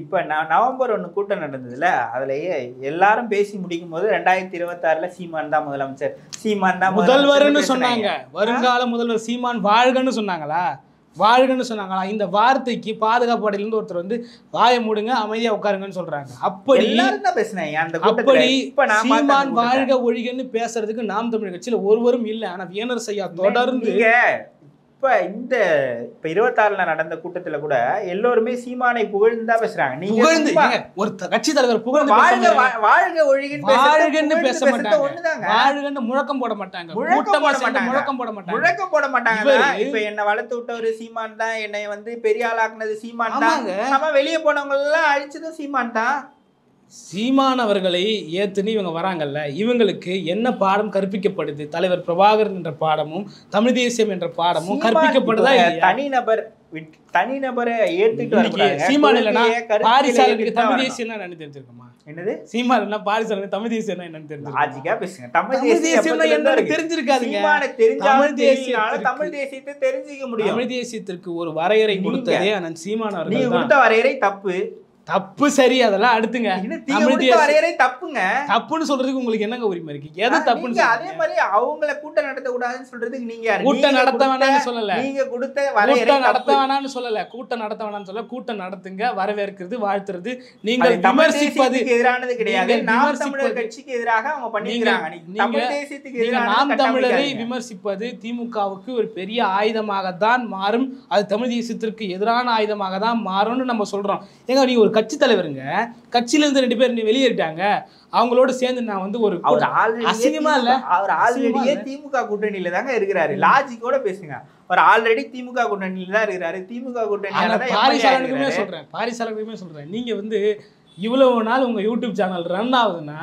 இப்ப நவம்பர் 1 கூட்டம் நடந்ததுல, அதுலயே எல்லாரும் பேசி முடிக்கும் போது 2026 சீமான் தான் முதலமைச்சர், சீமான் தான் முதல்வர்னு சொன்னாங்க. வருங்கால முதல்வர் சீமான் வாழ்கன்னு சொன்னாங்களா? வாழ்கன்னு சொன்னாங்களா? இந்த வார்த்தைக்கு பாதுகாப்பு படையிலிருந்து ஒருத்தர் வந்து வாயை மூடுங்க, அமைதியா உட்காருங்கன்னு சொல்றாங்க. அப்படி சீமான் வாழ்க ஒழிகன்னு பேசுறதுக்கு நாம் தமிழ் கட்சியில ஒருவரும் இல்லை. ஆனா வியனரசு ஐயா தொடர்ந்து இப்ப 26 நடந்த கூட்டத்துல கூட எல்லோருமே சீமானை புகழ்ந்துதா பேசுறாங்க. நீங்க ஒரு கட்சி தலைவர் புகழ்ந்து வாழ்க ஒழிகன்னு பேச மாட்டாங்க, வாழ்கன்னு முழக்கம் போட மாட்டாங்க, முழக்கம் போட மாட்டாங்க. இப்ப என்ன வளர்த்து விட்டவரு சீமான் தான், என்னை வந்து பெரிய ஆளாக்குனது சீமான் தான், நம்ம வெளியே போனவங்க எல்லாம் அழிச்சதும் சீமான் தான். சீமான் அவர்களை ஏத்துன்னு இவங்க வராங்கல்ல, இவங்களுக்கு என்ன பாடம் கற்பிக்கப்படுது? தலைவர் பிரபாகரன் என்ற பாடமும் தமிழ் தேசியம் என்ற பாடமும் கற்பிக்கப்படுதா? தனிநபரை ஏத்துட்டு சீமான் இல்லைன்னா பாரிசாலனுக்கு தமிழ் தேசியம் என்னன்னு தெரிஞ்சிருக்குமா? என்னது சீமான் இல்லைன்னா பாரிசாலனுக்கு தமிழ் தேசியம் என்னன்னு தெரிஞ்சிருக்கும்? தமிழ் தேசியம் என்னன்னு தெரிஞ்சிருக்காதுங்க. தமிழ் தேசியத்தை தெரிஞ்சுக்க முடியும். தமிழ் தேசியத்திற்கு ஒரு வரையறை கொடுத்ததே அண்ணன் சீமான் அவர்கள். நீங்க கொடுத்த வரையறை தப்பு சரி, அதெல்லாம் அடுத்துங்க. தப்புங்க. தப்புன்னு சொல்றதுக்கு உங்களுக்கு என்னங்க உரிமை இருக்கு? எது தப்புன்னு? அதே மாதிரி அவங்கள கூட்டம் நடத்த கூடாதுன்னு சொல்றதுக்கு நீங்க கூட்டம் நடத்த வேணாம்னு சொல்லல, நீங்க கொடுத்த கூட்டம் நடத்த வேணாம்னு சொல்லல, கூட்டம் நடத்த வேணாம்னு சொல்ல, கூட்டம் நடத்துங்க, வரவேற்கிறது, வாழ்த்துறது. நீங்கள் விமர்சிப்பது எதிரானது கிடையாது. நாம் தமிழர் கட்சிக்கு எதிராக அவங்க பண்ணிக்கிறாங்க. நீங்க நாம் தமிழரை விமர்சிப்பது திமுகவுக்கு ஒரு பெரிய ஆயுதமாக தான் மாறும். அது தமிழ் தேசியத்திற்கு எதிரான ஆயுதமாக தான் மாறும்னு நம்ம சொல்றோம். ஏங்க நீ ஒரு கட்சி தலைவருங்க, கட்சியில இருந்து 2 பேர் வெளியேறிட்டாங்க, அவங்களோட சேர்ந்து நான் வந்து ஒரு அசிங்கமா இல்ல, அவர் ஆல்ரெடியே திமுக கூட்டணியில தாங்க இருக்கிறாரு. லாஜிக்கோட பேசுங்க. அவர் ஆல்ரெடி திமுக கூட்டணியில தான் இருக்கிறாரு. திமுக கூட்டணியில பாரிசாலனுக்குமே சொல்றேன். நீங்க வந்து இவ்வளவு நாள் உங்க யூடியூப் சேனல் ரன் ஆகுதுன்னா,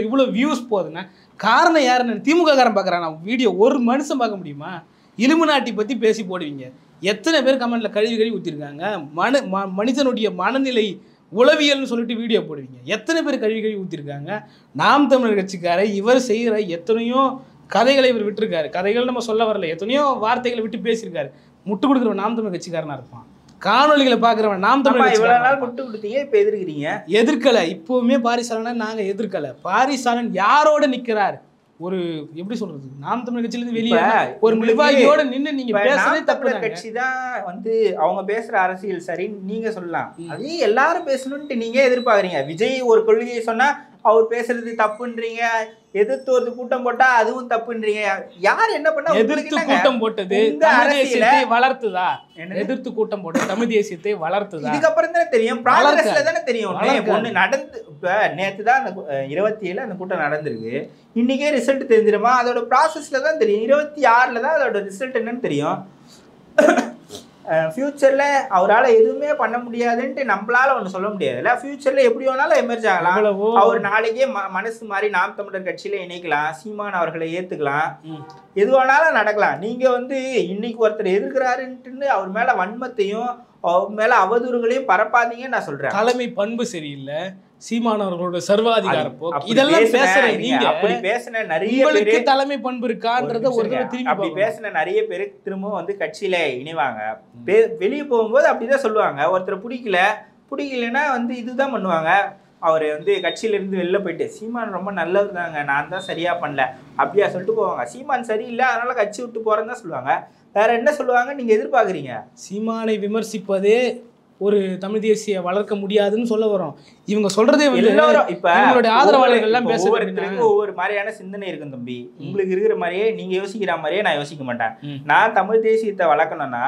இவ்வளவு வியூஸ் போகுதுன்னா காரணம் யாருன்னு திமுக காரன் பாக்குறான். வீடியோ ஒரு மனுஷன் பார்க்க முடியுமா? இலுமினாட்டி பத்தி பேசி போடுவீங்க. எத்தனை பேர் கமெண்ட்ல கழுவி ஊத்திருக்காங்க. மனிதனுடைய மனநிலை உளவியல்னு சொல்லிட்டு வீடியோ போடுவீங்க. எத்தனை பேர் கழுவி ஊத்திருக்காங்க. நாம் தமிழர் கட்சிக்காரை இவர் செய்கிற எத்தனையோ கதைகளை இவர் விட்டுருக்காரு. கதைகள் நம்ம சொல்ல வரல, எத்தனையோ வார்த்தைகளை விட்டு பேசியிருக்காரு. முட்டு கொடுக்குறவன் நாம் தமிழ் கட்சிக்காரனா இருப்பான். காணொலிகளை பாக்குறவன் நாம் தமிழ் இவ்வளவு நாள் முட்டு கொடுத்தீங்க, இப்ப எதிர்க்கிறீங்க. எதிர்க்கல, இப்பவுமே பாரிசாலனை நாங்க எதிர்க்கல. பாரிசாலன் யாரோட நிக்கிறார்? ஒரு எப்படி சொல்றது, நாம் தமிழ் கட்சியிலிருந்து வெளியே ஒரு நிர்வாகியோட நின்று நீங்க பேசுறதே தப்பு. கட்சி தான் வந்து அவங்க பேசுற அரசியல் சரின்னு நீங்க சொல்லலாம். அதையும் எல்லாரும் பேசணும்னு நீங்க எதிர்பார்க்கறீங்க. விஜய் ஒரு கொள்கையை சொன்னா அவர் பேசுறது தப்புன்றீங்க, எதிர்த்து ஒரு கூட்டம் போட்டா அதுவும் தப்புன்றீங்க. யார் என்ன பண்ணா? எதிர்த்து கூட்டம் போட்டது தமிழ் தேசியத்தை வளர்த்துதா? எதிர்த்து கூட்டம் போட்டது தமிழ் தேசியத்தை வளர்த்துதா? இதுக்கப்புறம் தானே தெரியும், ப்ராக்ரஸ்ல தானே தெரியும். ஒண்ணு நடந்து இப்ப நேத்து தான் அந்த 27 அந்த கூட்டம் நடந்திருக்கு. இன்னைக்கே ரிசல்ட் தெரிஞ்சிருமா? அதோட ப்ராசஸ்ல தான் தெரியும். 26ல தான் அதோட ரிசல்ட் என்னன்னு தெரியும். ஃபியூச்சர்ல அவரால் எதுவுமே பண்ண முடியாதுன்ட்டு நம்மளால ஒன்று சொல்ல முடியாதுல்ல. ஃபியூச்சர்ல எப்படி வேணாலும் எமர்ஜ் ஆகலாம். அவர் நாளைக்கே மனசு மாதிரி நாம் தமிழர் கட்சியில இணைக்கலாம், சீமான் அவர்களை ஏத்துக்கலாம், எது வேணாலும் நடக்கலாம். நீங்க வந்து இன்னைக்கு ஒருத்தர் எதிர்க்கிறாருன்ட்டு அவர் மேல வன்மத்தையும் அவர் மேல அவதூறுகளையும் பரப்பாதீங்கன்னு நான் சொல்றேன். தலைமை பண்பு சரியில்லை, சீமானவர்களோட சர்வாதிகார போக்கு, இதெல்லாம் பேசுறேன். நீங்க அப்படி பேசின நிறைய பேரு தலைமை பண்பு இருக்கான்றத ஒரு திரும்பி அப்படி பேசின நிறைய பேரு திரும்பவும் வந்து கட்சியில இணைவாங்க. வெளியே போகும்போது அப்படிதான் சொல்லுவாங்க. ஒருத்தர் பிடிக்கலன்னா வந்து இதுதான் பண்ணுவாங்க. அவர் வந்து கட்சியில இருந்து வெளில போயிட்டு சீமான் ரொம்ப நல்லவர் தாங்க, நான் தான் சரியா பண்ணல அப்படியா சொல்லிட்டு போவாங்க. சீமான் சரியில்லை அதனால கட்சி விட்டு போறேன்னு தான் சொல்லுவாங்க. வேற என்ன சொல்லுவாங்க நீங்க எதிர்பார்க்குறீங்க? சீமானை விமர்சிப்பதே ஒரு தமிழ் தேசிய வளர்க்க முடியாதுன்னு சொல்ல வரோம். இவங்க சொல்றதே வந்து எல்லாரும் இப்ப உங்களுடைய ஆதரவாளர்கள் எல்லாம் ஒவ்வொருத்தருக்கும் ஒவ்வொரு மாதிரியான சிந்தனை இருக்கும் தம்பி. உங்களுக்கு இருக்கிற மாதிரியே நீங்க யோசிக்கிற மாதிரியே நான் யோசிக்க மாட்டேன். நான் தமிழ் தேசியத்தை வளர்க்கணும்னா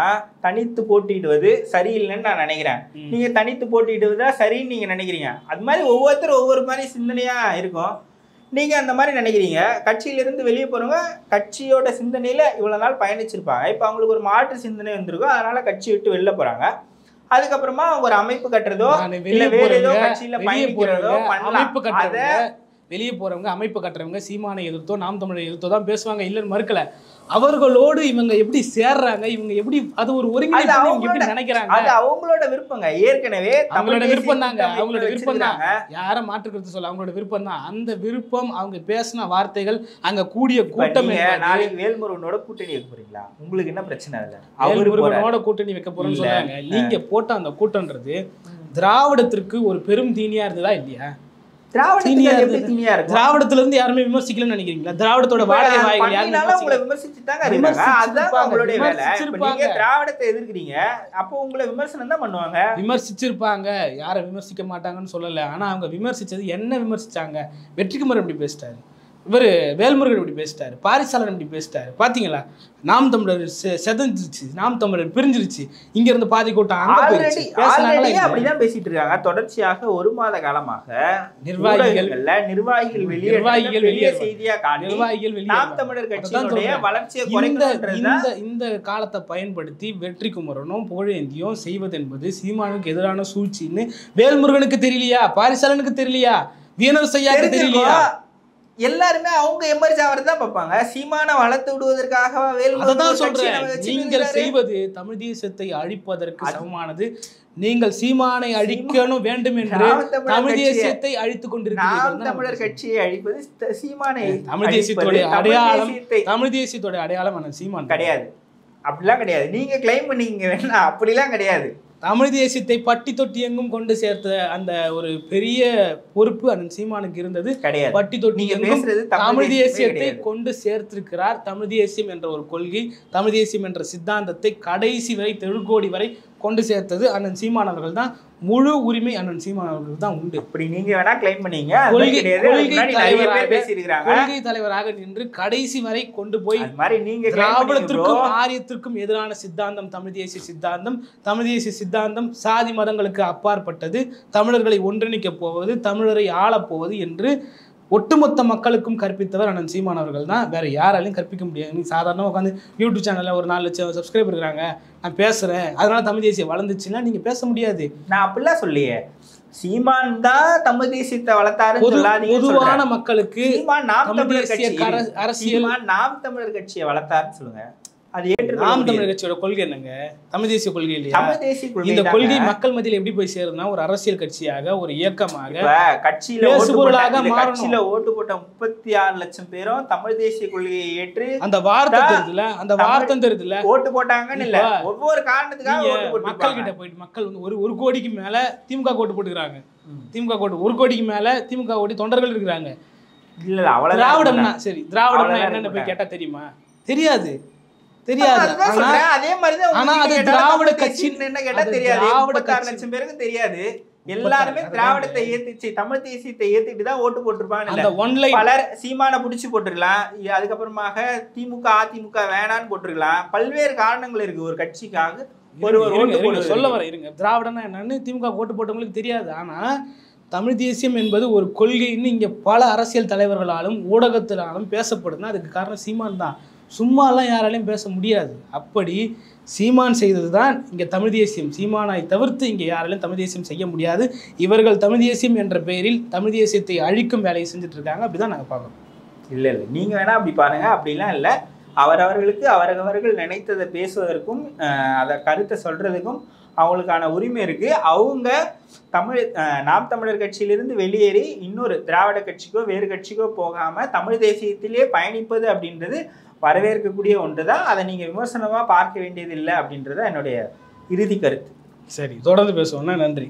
தனித்து போட்டியிடுவது சரியில்லைன்னு நான் நினைக்கிறேன். நீங்க தனித்து போட்டியிடுவதா சரின்னு நீங்க நினைக்கிறீங்க. அது மாதிரி ஒவ்வொருத்தரும் ஒவ்வொரு மாதிரி சிந்தனையா இருக்கும். நீங்க அந்த மாதிரி நினைக்கிறீங்க. கட்சியிலிருந்து வெளியே போறவங்க கட்சியோட சிந்தனையில இவ்வளவு நாள் பயணிச்சிருப்பாங்க. இப்ப அவங்களுக்கு ஒரு மாற்று சிந்தனை வந்திருக்கும், அதனால கட்சி விட்டு வெளில போறாங்க. அதுக்கப்புறமா அவங்க ஒரு அமைப்பு கட்டுறதோ இல்ல வேற ஏதோ கட்சியில பயணிக்கிறதோ அமைப்பு கட்டுறத வெளியே போறவங்க அமைப்பு கட்டுறவங்க சீமானை எதிர்த்தோ நாம் தமிழரை எதிர்த்தோ தான் பேசுவாங்க, இல்லைன்னு மறுக்கல. அவர்களோடு இவங்க எப்படி சேர்றாங்க, இவங்க எப்படி அது ஒரு ஒருங்கிணைப்பு நினைக்கிறாங்க, அது அவங்களோட விருப்பங்க. ஏற்கனவே அவங்களோட விருப்பம் தாங்க, அவங்களோட விருப்பம் தான். யார மாற்றுக்கிறது சொல்ல, அவங்களோட விருப்பம் தான். அந்த விருப்பம், அவங்க பேசின வார்த்தைகள், அங்க கூடிய கூட்டம். நாளைக்கு வேல்முருகனோட கூட்டணி வைக்க போறீங்களா? உங்களுக்கு என்ன பிரச்சனை இல்லை? வேல்முருகனோட கூட்டணி வைக்க போறோம்னு சொல்றாங்க. நீங்க போட்ட அந்த கூட்டம்ன்றது திராவிடத்திற்கு ஒரு பெரும் தீனியா இருந்ததா இல்லையா? திராவிடத்துல இருந்து யாருமே விமர்சிக்கலன்னு நினைக்கிறீங்களா? திராவிடத்தோட வாடகை வாய்கள் யாரும் உங்களை விமர்சிச்சுட்டாங்க. அதுதான் உங்களுடைய வேலை. நீங்க திராவிடத்தை எதிர்க்கிறீங்க, அப்போ உங்களை விமர்சனம் தான் பண்ணுவாங்க. விமர்சிச்சிருப்பாங்க, யாரை விமர்சிக்க மாட்டாங்கன்னு சொல்லல. ஆனா அவங்க விமர்சிச்சது என்ன விமர்சிச்சாங்க? வெற்றிக்குமரன் இப்படி பேசிட்டாரு, இவர் வேல்முருகன் இப்படி பேசிட்டாரு, பாரிசாலன் இப்படி பேசிட்டாரு. பாத்தீங்களா? நாம் தமிழர் செதஞ்சிருச்சு, நாம் தமிழர் பிரிஞ்சிருச்சு, இங்க இருந்து பாதி கூட்டம் அப்படிதான் பேசிட்டு இருக்காங்க. தொடர்ச்சியாக ஒரு மாத காலமாக நிர்வாகிகள் வெளியே செய்தியா நாம் தமிழர் கட்சியினுடைய வளர்ச்சியை குறைக்க இந்த காலத்தை பயன்படுத்தி வெற்றிக்குமரனும் புகழேந்தியும் செய்வது என்பது சீமானுக்கு எதிரான சூழ்ச்சின்னு வேல்முருகனுக்கு தெரியலையா? பாரிசாலனுக்கு தெரியலையா? வீணர் செய்யாக்கு தெரியலையா? எல்லாருமே அவங்க எமர்ஜ் ஆவறதான் பார்ப்பாங்க. சீமானை வளர்த்து விடுவதற்காக நீங்கள் செய்வது தமிழ் தேசத்தை அழிப்பதற்கு சமமானது. நீங்கள் சீமானை அழிக்கணும் வேண்டும் என்று தமிழ் தேசியத்தை அழித்துக் கொண்டிருக்கிறீர்கள். தமிழர் கட்சியை அழிப்பது சீமானை. தமிழ் தேசியத்தோட அடையாளம், தமிழ் தேசியத்தோட அடையாளம் சீமான் கிடையாது. அப்படிலாம் கிடையாது. நீங்க கிளைம் பண்ணீங்க வேணா, அப்படிலாம் கிடையாது. தமிழ் தேசியத்தை பட்டி தொட்டி எங்கும் கொண்டு சேர்த்த அந்த ஒரு பெரிய பொறுப்பு அண்ணன் சீமானுக்கு இருந்தது கிடையாது. பட்டி தொட்டி எங்கும் தமிழ் தேசியத்தை கொண்டு சேர்த்திருக்கிறார். தமிழ் தேசியம் என்ற ஒரு கொள்கை, தமிழ் தேசியம் என்ற சித்தாந்தத்தை கடைசி வரை தெருக்கோடி வரை கொண்டு சேர்த்தது அண்ணன் சீமான் அவர்கள் தான். முழு உரிமை அண்ணன் சீமான் அவர்கள் தான் உண்டு. அப்படி நீங்க வேணா கிளைம் பண்ணீங்க. கொள்கை தலைவராக நின்று கடைசி வரை கொண்டு போய் திராவிடத்திற்கும் ஆரியத்திற்கும் எதிரான சித்தாந்தம் தமிழ் தேசிய சித்தாந்தம். தமிழ் தேசிய சித்தாந்தம் சாதி மதங்களுக்கு அப்பாற்பட்டது, தமிழர்களை ஒன்றிணைக்க போவது, தமிழரை ஆளப்போவது என்று ஒட்டுமொத்த மக்களுக்கும் கற்பித்தவர் அண்ணன் சீமான் அவர்கள் தான். வேற யாராலையும் கற்பிக்க முடியாது. நீ சாதாரணமாக உட்காந்து யூடியூப் சேனலில் ஒரு 4 லட்சம் சப்ஸ்கிரைபர் இருக்கிறாங்க, நான் பேசுறேன் அதனால தமிழ் தேசியம் வளர்ந்துச்சுன்னா நீங்க பேச முடியாது. நான் அப்படிலாம் சொல்லியே. சீமான் தான் தமிழ் தேசியத்தை வளர்த்தாரு. பொதுவான மக்களுக்கு சீமான் நாம் தமிழர் கட்சியை வளர்த்தாருன்னு சொல்லுங்க. அது நாம் தமிழர் கட்சியோட கொள்கை என்னங்க? தமிழ் தேசிய கொள்கை இல்லையா? இந்த கொள்கை மக்கள் மத்தியில் எப்படி போய் சேருதுன்னா, ஒரு அரசியல் கட்சியாக, ஒரு இயக்கமாக, கட்சியில ஓட்டு போட்ட 36 லட்சம் பேரும் தமிழ் தேசிய கொள்கையை ஏற்று அந்த வார்த்தை தெரியுதுல, அந்த வார்த்தை தெரியுதுல, ஓட்டு போட்டாங்கன்னு இல்ல, ஒவ்வொரு காரணத்துக்காக மக்கள் கிட்ட போயிட்டு மக்கள் வந்து ஒரு கோடிக்கு மேல திமுக ஓட்டு போட்டுக்கிறாங்க. திமுக ஓட்டு 1 கோடிக்கு மேல திமுக ஓட்டு தொண்டர்கள் இருக்கிறாங்க. இல்ல அவ்வளவு திராவிடம்னா சரி, திராவிடம்னா என்னன்னு போய் கேட்டா தெரியுமா? தெரியாது. அதே மாதிரிதான் திராவிட கட்சி என்ன கேட்டா தெரியாது. 36 லட்சம் பேருக்கு தெரியாது. எல்லாருமே திராவிடத்தை ஏத்துச்சு, தமிழ் தேசியத்தை ஏத்துட்டு தான் ஓட்டு போட்டிருப்பாங்க. அந்த ஒன்லைன் பலர் சீமானை புடிச்சு போட்டிருக்கலாம், அதுக்கப்புறமாக திமுக அதிமுக வேணான்னு போட்டிருக்கலாம். பல்வேறு காரணங்கள் இருக்கு ஒரு கட்சிக்காக சொல்ல வர இருங்க. திராவிடம்னா என்னன்னு திமுக ஓட்டு போட்டவங்களுக்கு தெரியாது. ஆனா தமிழ் தேசியம் என்பது ஒரு கொள்கைன்னு இங்க பல அரசியல் தலைவர்களாலும் ஊடகத்தினாலும் பேசப்படுதுன்னா அதுக்கு காரணம் சீமான் தான். சும்மாலாம் யாராலையும் பேச முடியாது. அப்படி சீமான் செய்தது தான் இங்கே தமிழ் தேசியம். சீமானை தவிர்த்து இங்கே யாராலையும் தமிழ் தேசியம் செய்ய முடியாது. இவர்கள் தமிழ் தேசியம் என்ற பெயரில் தமிழ் தேசியத்தை அழிக்கும் வேலையை செஞ்சுட்டு இருக்காங்க. அப்படிதான் நாங்கள் பார்க்கணும். இல்லை நீங்க வேணா அப்படி பாருங்க, அப்படிலாம் இல்லை. அவரவர்களுக்கு அவரவர்கள் நினைத்ததை பேசுவதற்கும் அதை கருத்தை சொல்றதுக்கும் அவங்களுக்கான உரிமை இருக்கு. அவங்க நாம் தமிழர் கட்சியிலிருந்து வெளியேறி இன்னொரு திராவிட கட்சிக்கோ வேறு கட்சிக்கோ போகாம தமிழ் தேசியத்திலே பயணிப்பது அப்படின்றது வரவேற்கக்கூடிய ஒன்று தான். அதை நீங்க விமர்சனமா பார்க்க வேண்டியது இல்லை அப்படின்றது என்னுடைய இறுதி கருத்து. சரி, தொடர்ந்து பேசுவோம்னா நன்றி.